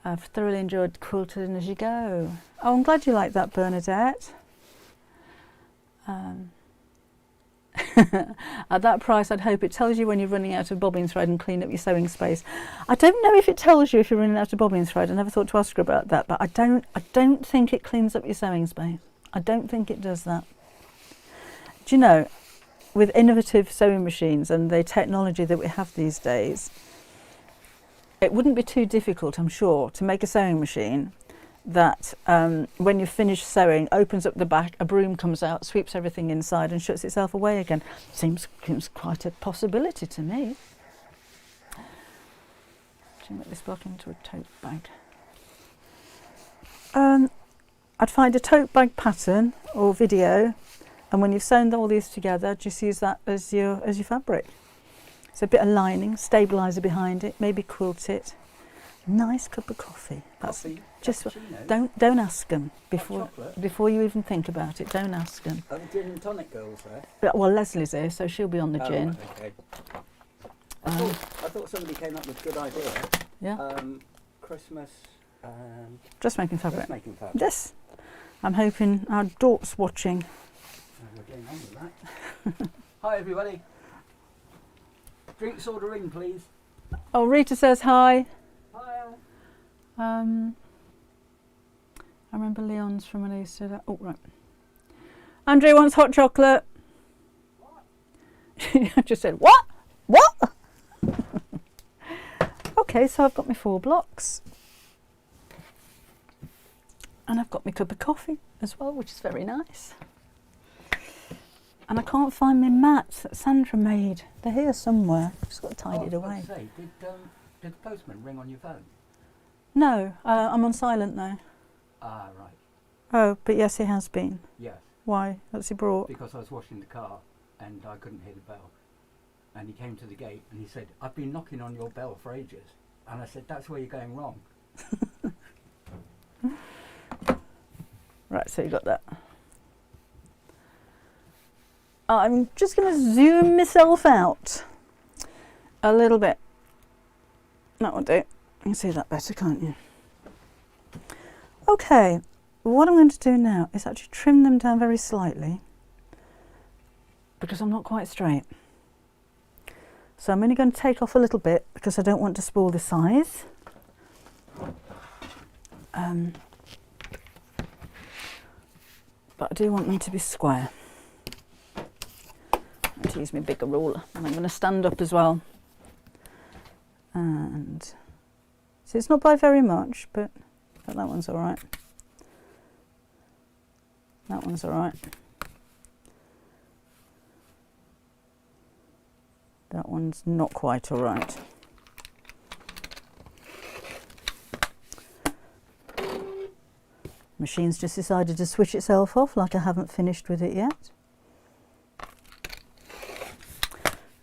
I've thoroughly enjoyed quilting as you go. Oh, I'm glad you like that, Bernadette. At that price, I'd hope it tells you when you're running out of bobbin thread and clean up your sewing space. I don't know if it tells you if you're running out of bobbin thread. I never thought to ask her about that, but I don't think it cleans up your sewing space. I don't think it does that. Do you know, with innovative sewing machines and the technology that we have these days, it wouldn't be too difficult, I'm sure, to make a sewing machine that when you've finished sewing, opens up the back, a broom comes out, sweeps everything inside and shuts itself away again. Seems quite a possibility to me. Should I make this block into a tote bag? I'd find a tote bag pattern or video, and when you've sewn all these together, just use that as your fabric. So a bit of lining, stabiliser behind it, maybe quilt it. Nice cup of coffee. That's just don't ask them before you even think about it. Don't ask them. Are the gin and tonic girls there? Well, Leslie's here, so she'll be on the gin. Right, okay. I thought somebody came up with a good idea. Yeah. Christmas. Dressmaking fabric. Dressmaking fabric. Yes. I'm hoping our daughter's watching. We're getting on with that. Hi everybody. Drinks order in, please. Oh, Rita says hi. Hi. I remember Leon's from when I used to. Oh, right. Andrew wants hot chocolate. What? I just said, what? What? Okay, so I've got my 4 blocks. And I've got my cup of coffee as well, which is very nice. And I can't find my mats that Sandra made. They're here somewhere. I've just got to tidy it away. Say, did the postman ring on your phone? No, I'm on silent now. Ah, right. Oh, but yes, he has been. Yes. Why? What's he brought? Because I was washing the car and I couldn't hear the bell. And he came to the gate and he said, I've been knocking on your bell for ages. And I said, that's where you're going wrong. Right, so you got that. I'm just going to zoom myself out a little bit. That will do. You can see that better, can't you? Okay, what I'm going to do now is actually trim them down very slightly because I'm not quite straight. So I'm only going to take off a little bit because I don't want to spoil the size. But I do want them to be square. I'm going to use my bigger ruler, and I'm going to stand up as well. And so it's not by very much, but that one's all right. That one's all right. That one's not quite all right. Machine's just decided to switch itself off, like I haven't finished with it yet.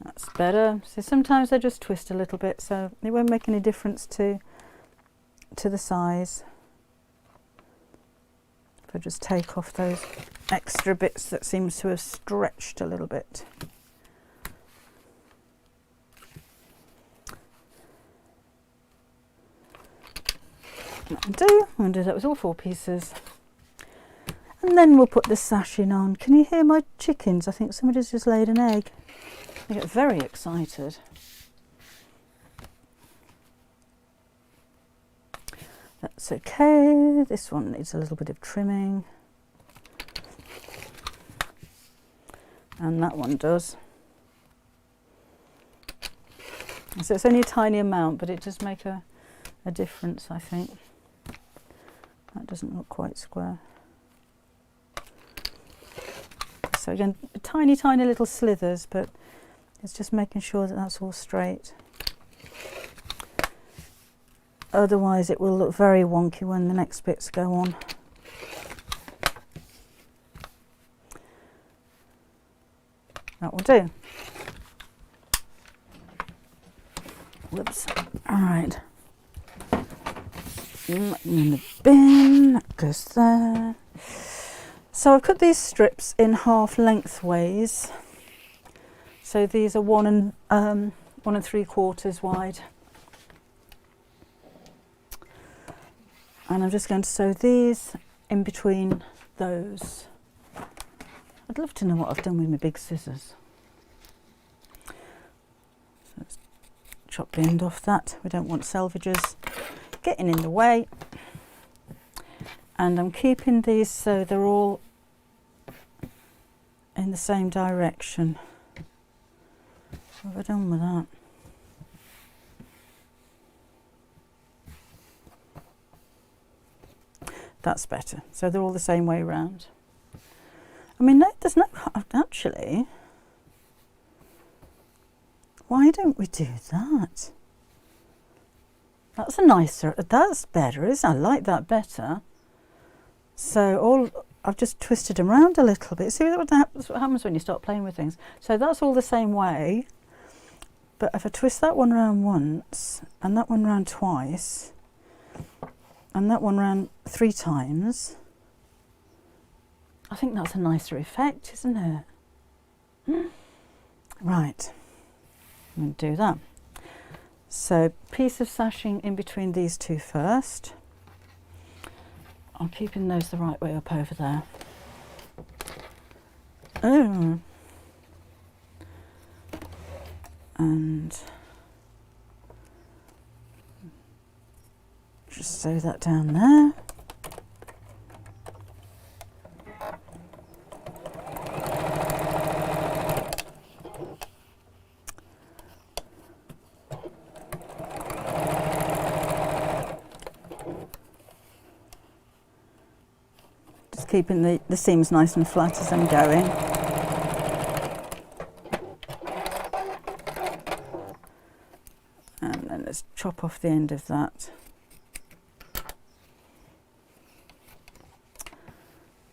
That's better. So sometimes they just twist a little bit, so it won't make any difference to the size. If I just take off those extra bits that seems to have stretched a little bit. I'm going to do that with all 4 pieces. And then we'll put the sashing on. Can you hear my chickens? I think somebody's just laid an egg. They get very excited. That's okay. This one needs a little bit of trimming. And that one does. So it's only a tiny amount, but it does make a difference, I think. That doesn't look quite square. So again, tiny, tiny little slithers, but it's just making sure that that's all straight. Otherwise it will look very wonky when the next bits go on. That will do. Whoops. All right. In the bin, that goes there. So I've cut these strips in half lengthways. So these are 1 and 1 3/4 wide. And I'm just going to sew these in between those. I'd love to know what I've done with my big scissors. So let's chop the end off that. We don't want selvages getting in the way. And I'm keeping these so they're all in the same direction. What have I done with that? That's better. So they're all the same way around. I mean, there's no, actually, why don't we do that? That's a nicer, that's better, isn't it? I like that better. So I've just twisted them around a little bit. See what happens when you start playing with things. So that's all the same way. But if I twist that one round once, and that one round twice, and that one round 3 times, I think that's a nicer effect, isn't it? Right, I'm going to do that. So piece of sashing in between these 2 first. I'm keeping those the right way up over there. Oh. And just sew that down there. Just keeping the seams nice and flat as I'm going. And then let's chop off the end of that.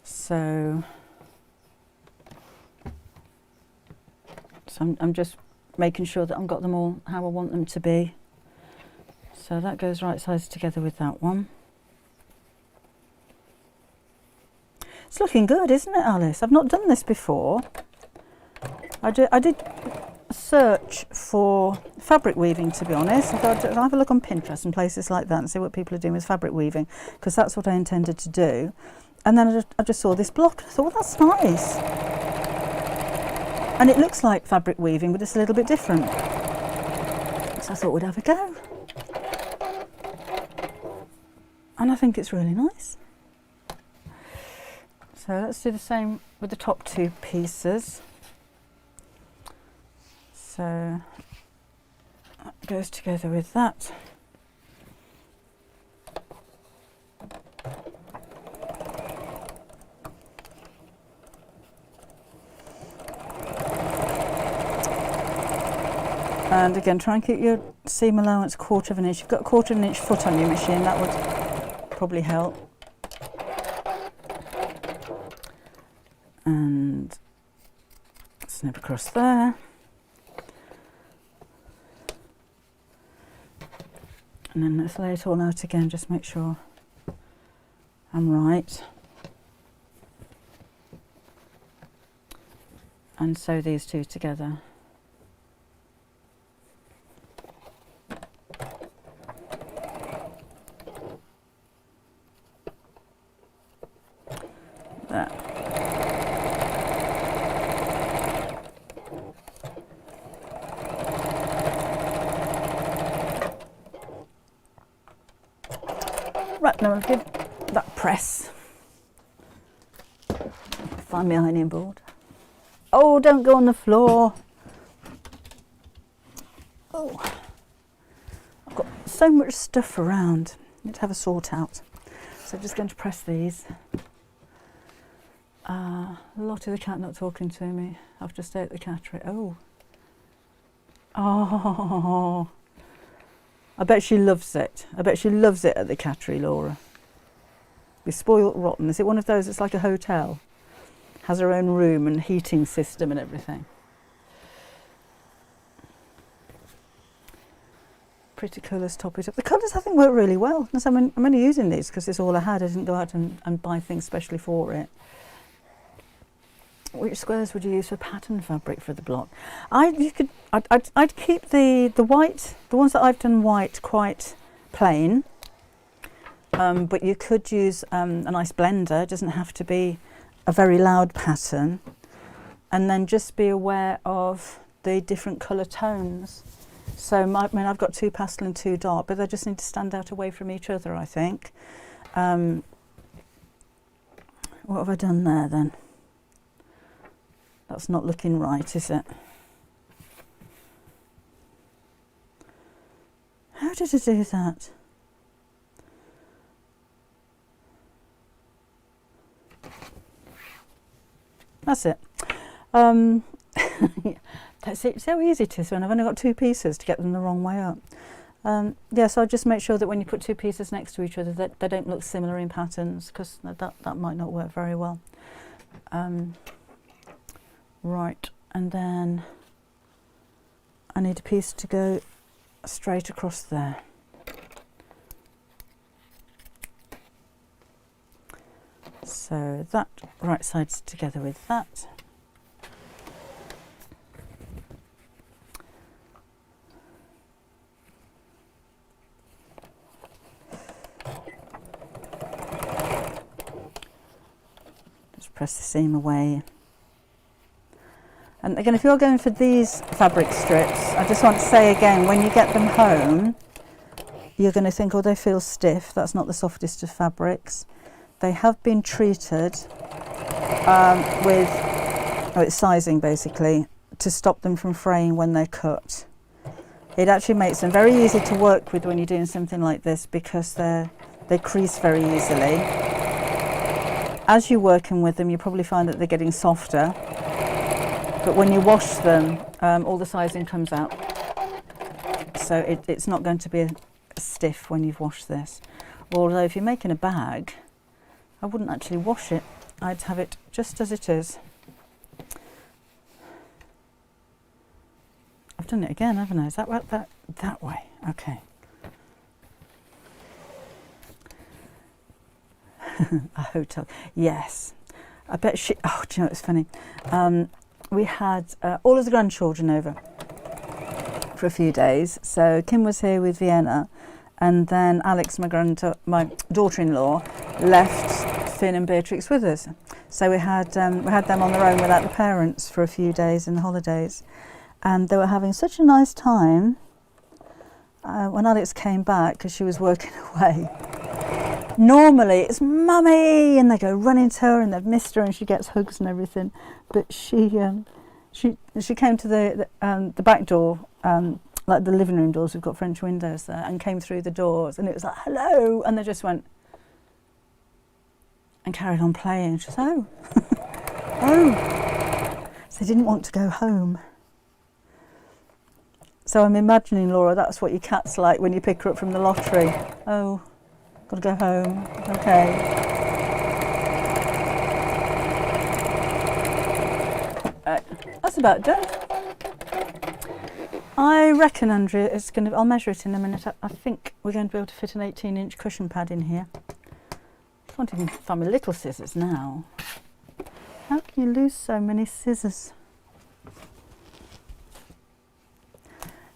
So I'm just making sure that I've got them all how I want them to be. So that goes right sides together with that one. It's looking good, isn't it, Alice? I've not done this before. I did search for fabric weaving, to be honest. I thought I'd have a look on Pinterest and places like that and see what people are doing with fabric weaving, because that's what I intended to do. And then I just saw this block. I thought, well, that's nice. And it looks like fabric weaving, but it's a little bit different. So I thought we'd have a go. And I think it's really nice. So let's do the same with the top 2 pieces. So that goes together with that. And again, try and keep your seam allowance 1/4 of an inch. If you've got 1/4 of an inch foot on your machine, that would probably help. And snip across there. And then let's lay it all out again, just make sure I'm right. And sew these 2 together. There. Right, now I'll give that press. Find my ironing board. Oh, don't go on the floor. Oh, I've got so much stuff around. I need to have a sort out. So I'm just going to press these. Lottie the cat not talking to me. I have to stay at the cattery. Oh. Oh. I bet she loves it. I bet she loves it at the cattery, Laura. Be spoilt rotten. Is it one of those that's like a hotel? Has her own room and heating system and everything. Pretty colours top it up. The colours I think work really well. I'm only using these because it's all I had. I didn't go out and buy things specially for it. which squares would you use for pattern fabric for the block? I'd keep the white, the ones that I've done white, quite plain. But you could use a nice blender. It doesn't have to be a very loud pattern. And then just be aware of the different colour tones. So I've got 2 pastel and 2 dark, but they just need to stand out away from each other, I think. What have I done there then? That's not looking right, is it? How did I do that? That's it. That's it. So easy it is when I've only got 2 pieces to get them the wrong way up. Yeah, so just make sure that when you put 2 pieces next to each other that they don't look similar in patterns, because that might not work very well. Right, and then I need a piece to go straight across there. So that right side's together with that. Just press the seam away. And again, if you're going for these fabric strips, I just want to say again, when you get them home, you're going to think, oh, they feel stiff. That's not the softest of fabrics. They have been treated with it's sizing basically to stop them from fraying when they're cut. It actually makes them very easy to work with when you're doing something like this, because they crease very easily. As you're working with them, you probably find that they're getting softer, but when you wash them, all the sizing comes out. So it's not going to be stiff when you've washed this. Although if you're making a bag, I wouldn't actually wash it. I'd have it just as it is. I've done it again, haven't I? Is that right? That way? Okay. A hotel. Yes. I bet she... Oh, do you know what's funny? We had all of the grandchildren over for a few days. So Kim was here with Vienna, and then Alex, my daughter-in-law, left Finn and Beatrix with us. So we had them on their own without the parents for a few days in the holidays, and they were having such a nice time. When Alex came back, because she was working away, normally it's mummy, and they go running to her and they've missed her and she gets hugs and everything. But she came to the back door, like the living room doors. We've got French windows there, and came through the doors, and it was like hello, and they just went and carried on playing. She said, oh, oh. So they didn't want to go home. So I'm imagining, Laura, that's what your cat's like when you pick her up from the lottery. Oh, got to go home. Okay. That's about done. I reckon, Andrea, it's going to. I'll measure it in a minute. I think we're going to be able to fit an 18-inch cushion pad in here. I can't even find my little scissors now. How can you lose so many scissors?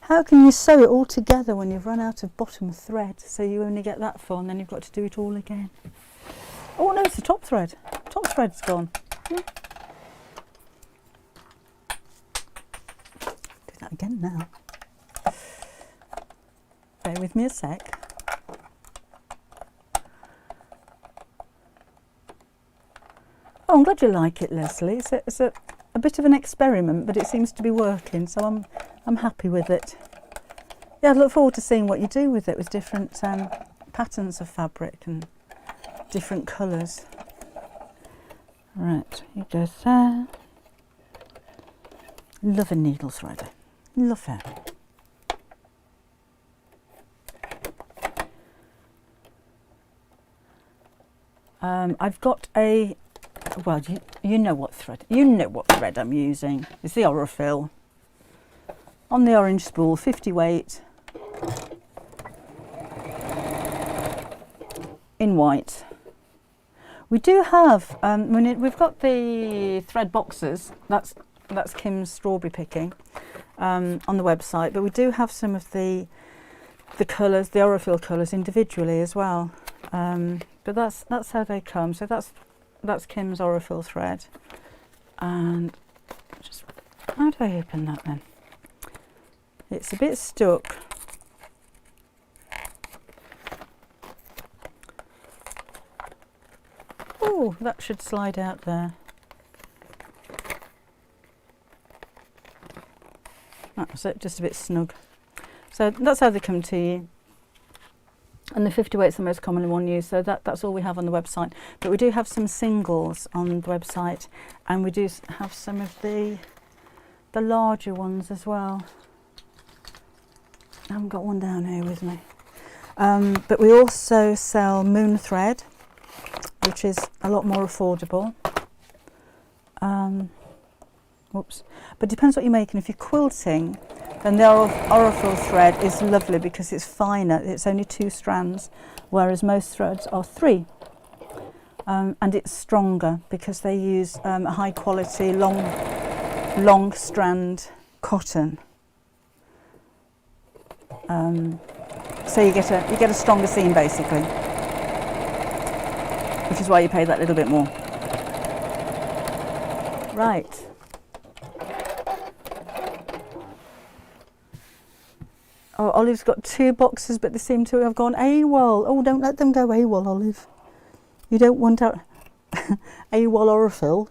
How can you sew it all together when you've run out of bottom thread? So you only get that far, and then you've got to do it all again. Oh no, it's the top thread. Top thread's gone. Do that again now. Bear with me a sec. Oh, I'm glad you like it, Leslie. It's a bit of an experiment, but it seems to be working, so I'm happy with it. Yeah, I look forward to seeing what you do with it, with different patterns of fabric and different colours. Right, you go there. Love a needle threader. Love it. I've got a, well, you know what thread. You know what thread I'm using. It's the Aurifil. On the orange spool, 50 weight. In white. We do have, we've got the thread boxes, that's Kim's strawberry picking on the website, but we do have some of the colours, the Aurifil colours individually as well. But that's how they come. So that's Kim's Aurifil thread. And just, how do I open that then? It's a bit stuck. Oh, that should slide out there. That's it, just a bit snug. So that's how they come to you. And the 50 weight's the most common one used, so that's all we have on the website. But we do have some singles on the website, and we do have some of the larger ones as well. I haven't got one down here with me. But we also sell moon thread, which is a lot more affordable. Whoops. But it depends what you're making. If you're quilting, then the Aurifil thread is lovely because it's finer. It's only 2 strands, whereas most threads are 3. And it's stronger because they use a high quality, long strand cotton. So you get a stronger seam basically, which is why you pay that little bit more. Right. Oh, Olive's got 2 boxes, but they seem to have gone AWOL. Oh, don't let them go AWOL, Olive. You don't want AWOL Aurifil.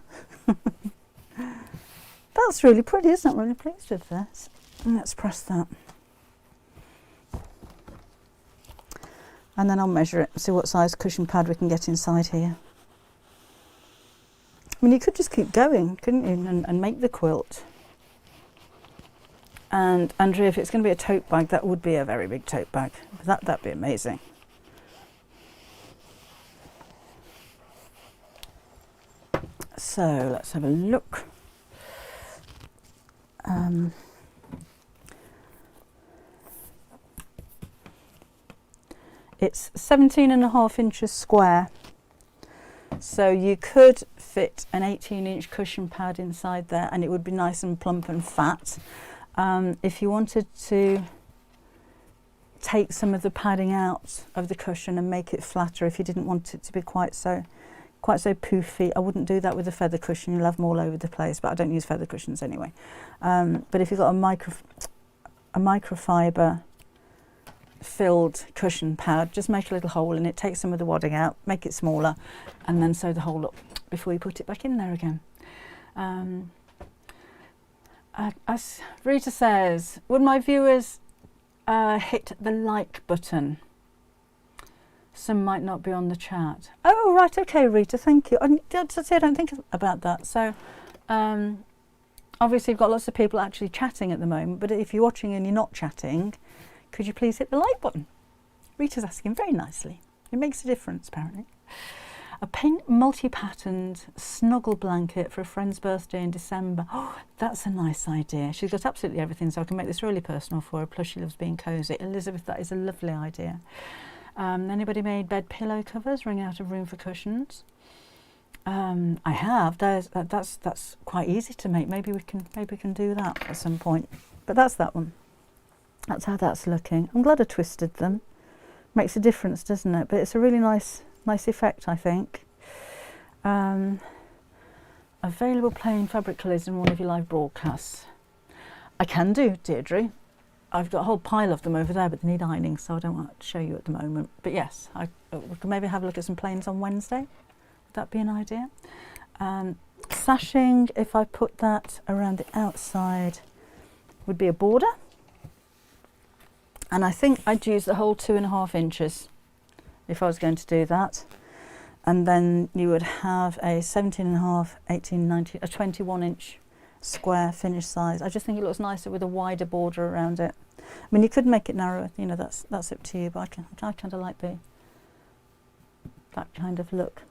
That's really pretty, isn't it? I'm really pleased with this. Let's press that. And then I'll measure it, see what size cushion pad we can get inside here. I mean, you could just keep going, couldn't you, and make the quilt. And Andrea, if it's going to be a tote bag, that would be a very big tote bag. That'd be amazing. So let's have a look. It's 17.5 inches square. So you could fit an 18-inch cushion pad inside there, and it would be nice and plump and fat. If you wanted to take some of the padding out of the cushion and make it flatter, if you didn't want it to be quite so poofy, I wouldn't do that with a feather cushion. You'll have them all over the place, but I don't use feather cushions anyway. But if you've got a microfiber filled cushion pad, just make a little hole in it, take some of the wadding out, make it smaller, and then sew the hole up before you put it back in there again. As Rita says, would my viewers hit the like button? Some might not be on the chat. Oh, right, okay, Rita, thank you. I don't think about that. So, obviously, you've got lots of people actually chatting at the moment, but if you're watching and you're not chatting, could you please hit the like button? Rita's asking very nicely. It makes a difference, apparently. A pink multi-patterned snuggle blanket for a friend's birthday in December. Oh, that's a nice idea. She's got absolutely everything, so I can make this really personal for her. Plus, she loves being cosy. Elizabeth, that is a lovely idea. Anybody made bed pillow covers, running out of room for cushions? I have. That's quite easy to make. Maybe we can do that at some point. But that's that one. That's how that's looking. I'm glad I twisted them. Makes a difference, doesn't it? But it's a really nice effect, I think. Available plain fabric colours in one of your live broadcasts. I can do, Deirdre. I've got a whole pile of them over there, but they need ironing, so I don't want to show you at the moment. But yes, we can maybe have a look at some plains on Wednesday. Would that be an idea? Sashing, if I put that around the outside, would be a border. And I think I'd use the whole 2.5 inches if I was going to do that. And then you would have a 17.5, 18, 19, a 21-inch square finished size. I just think it looks nicer with a wider border around it. I mean, you could make it narrower, you know, that's up to you, but I kind of like that kind of look.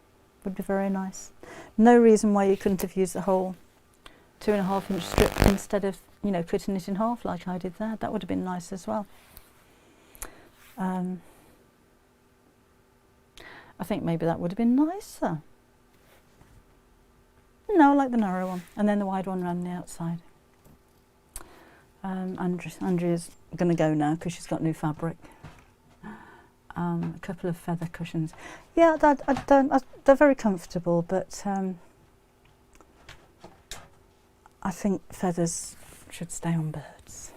Would be very nice. No reason why you couldn't have used the whole 2.5-inch strip instead of, you know, cutting it in half like I did there. That would have been nice as well. I think maybe that would have been nicer. no, I like the narrow one. And then the wide one around the outside. Andrea's going to go now because she's got new fabric. A couple of feather cushions. Yeah, they're very comfortable, but I think feathers should stay on birds.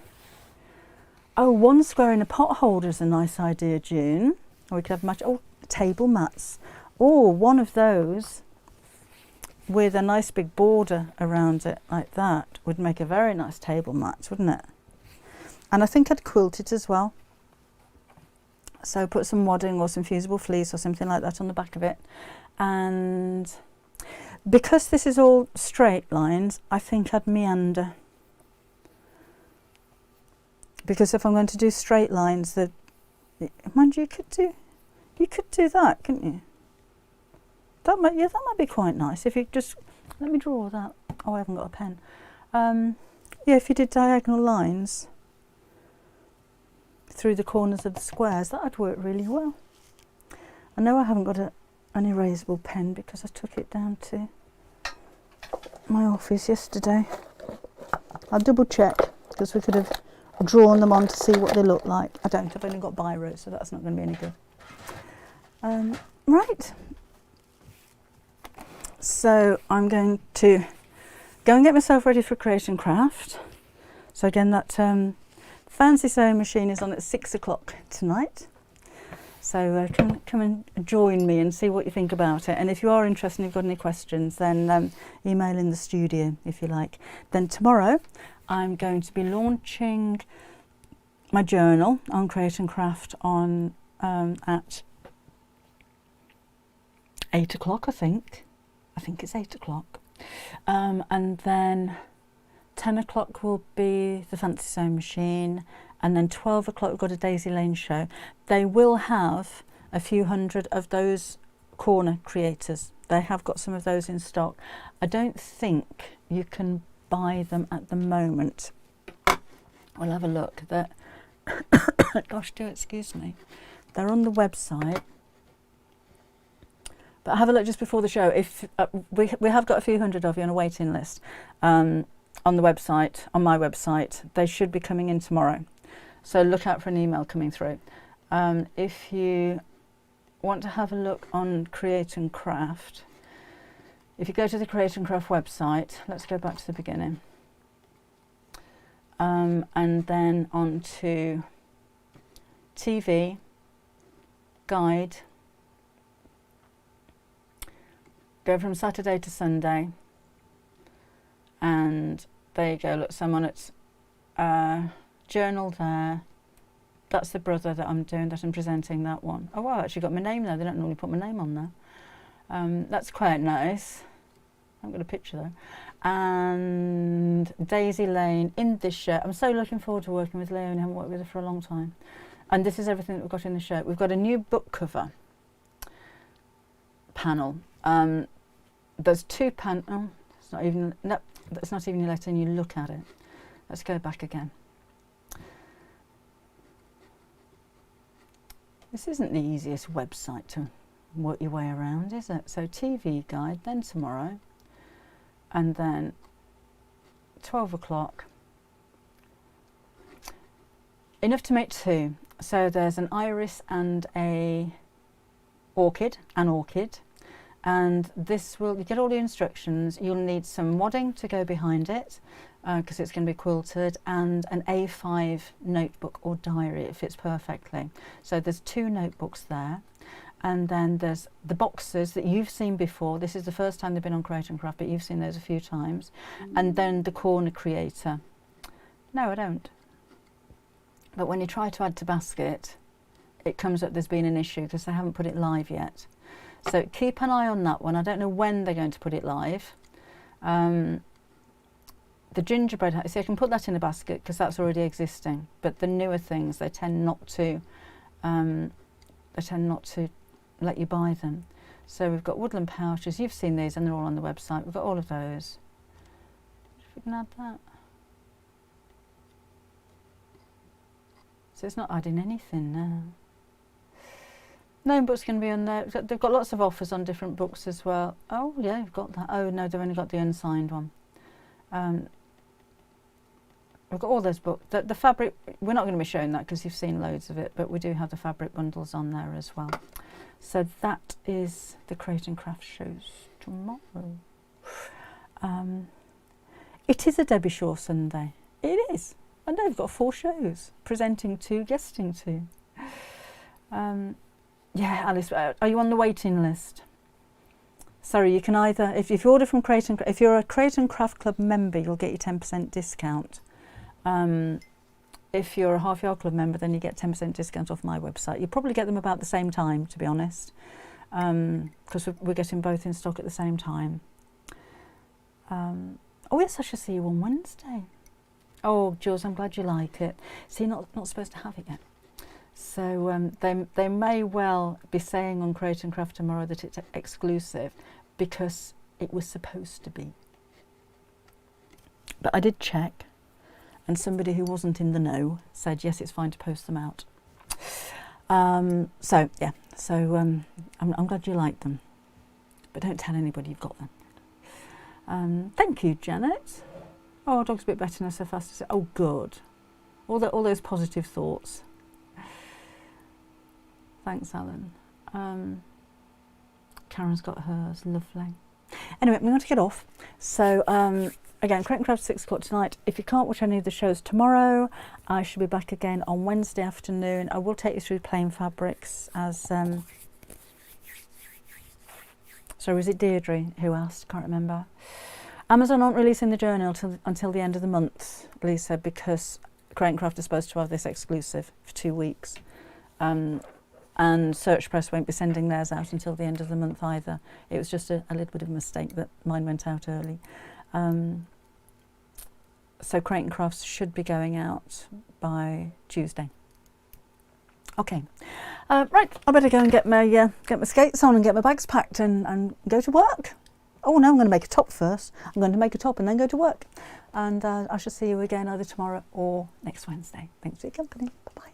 Oh, one square in a pot holder is a nice idea, June. Or we could have table mats. Oh, one of those with a nice big border around it like that would make a very nice table mat, wouldn't it? And I think I'd quilt it as well. So put some wadding or some fusible fleece or something like that on the back of it. And because this is all straight lines, I think I'd meander. Because if I'm going to do straight lines, mind you, you could do that, couldn't you? That might be quite nice. If you just, let me draw that. Oh, I haven't got a pen. Yeah, if you did diagonal lines through the corners of the squares, that would work really well. I know I haven't got an erasable pen because I took it down to my office yesterday. I'll double check because we could have drawn them on to see what they look like. I don't, I've only got biro, so that's not going to be any good. Right. So I'm going to go and get myself ready for Create and Craft. So again, that fancy sewing machine is on at 6 o'clock tonight. So come and join me and see what you think about it. And if you are interested and you've got any questions, then email in the studio if you like. Then tomorrow I'm going to be launching my journal on Create and Craft on at 8 o'clock, I think. I think it's 8 o'clock. And then 10 o'clock will be the fancy sewing machine. And then 12 o'clock we've got a Daisy Lane show. They will have a few hundred of those corner creators. They have got some of those in stock. I don't think you can buy them at the moment. We'll have a look. Gosh, do excuse me. They're on the website. But have a look just before the show. If we have got a few hundred of you on a waiting list on the website, on my website. They should be coming in tomorrow. So look out for an email coming through. If you want to have a look on Create and Craft, if you go to the Create and Craft website, let's go back to the beginning. And then on to TV, Guide, go from Saturday to Sunday, and there you go. Look, someone at journal there. That's the brother that I'm doing, that I'm presenting that one. Oh, wow, I actually got my name there. They don't normally put my name on there. That's quite nice. I haven't got a picture though. And Daisy Lane in this shirt. I'm so looking forward to working with Leonie. I haven't worked with her for a long time. And this is everything that we've got in the shirt. We've got a new book cover panel. There's two panels. It's not even, no, it's not even letting you look at it. Let's go back again. This isn't the easiest website to work your way around, is it? So TV Guide, then tomorrow, and then 12 o'clock. Enough to make two. So there's an iris and an orchid, and this will, you get all the instructions. You'll need some wadding to go behind it because it's going to be quilted, and an A5 notebook or diary. It fits perfectly. So there's two notebooks there, and then there's the boxes that you've seen before. This is the first time they've been on Create and Craft, but you've seen those a few times. And then the corner creator. No, I don't. But when you try to add to basket, it comes up there's been an issue because they haven't put it live yet. So keep an eye on that one. I don't know when they're going to put it live. The gingerbread, see, I can put that in a basket because that's already existing. But the newer things, they tend not to let you buy them. So we've got woodland pouches. You've seen these, and they're all on the website. We've got all of those. If we can add that. So it's not adding anything now. No book's going to be on there. They've got lots of offers on different books as well. Oh yeah, you've got that. Oh no, they've only got the unsigned one. We've got all those books. The fabric, we're not going to be showing that because you've seen loads of it, but we do have the fabric bundles on there as well. So that is the Create and Craft shows tomorrow. It is a Debbie Shaw Sunday. It is. I know we've got 4 shows, presenting 2, guesting 2. Yeah, Alice, are you on the waiting list? Sorry, you can either, if you order from Create and Craft, if you're a Create and Craft Club member, you'll get your 10% discount. If you're a Half Yard Club member, then you get 10% discount off my website. You probably get them about the same time, to be honest, because we're getting both in stock at the same time. Oh yes, I shall see you on Wednesday. Oh, Jules, I'm glad you like it. See, not supposed to have it yet. So they may well be saying on Create and Craft tomorrow that it's exclusive because it was supposed to be. But I did check, and somebody who wasn't in the know said yes, it's fine to post them out. So yeah, so I'm glad you like them, but don't tell anybody you've got them. Thank you, Janet. Oh, dog's a bit better now, so fast to say. Oh, good. All those positive thoughts. Thanks, Alan. Karen's got hers. Lovely. Anyway, we're going to get off. So, again, Create and Craft 6 o'clock tonight. If you can't watch any of the shows tomorrow, I shall be back again on Wednesday afternoon. I will take you through plain fabrics as... So was it Deirdre who asked? Can't remember. Amazon aren't releasing the journal until the end of the month, Lisa, because Create and Craft is supposed to have this exclusive for 2 weeks. And Search Press won't be sending theirs out until the end of the month either. It was just a little bit of a mistake that mine went out early. So Create and Crafts should be going out by Tuesday. Okay, right, I better go and get my skates on and get my bags packed and go to work. Oh no, I'm going to make a top first. I'm going to make a top and then go to work. And I shall see you again either tomorrow or next Wednesday. Thanks for your company. Bye-bye.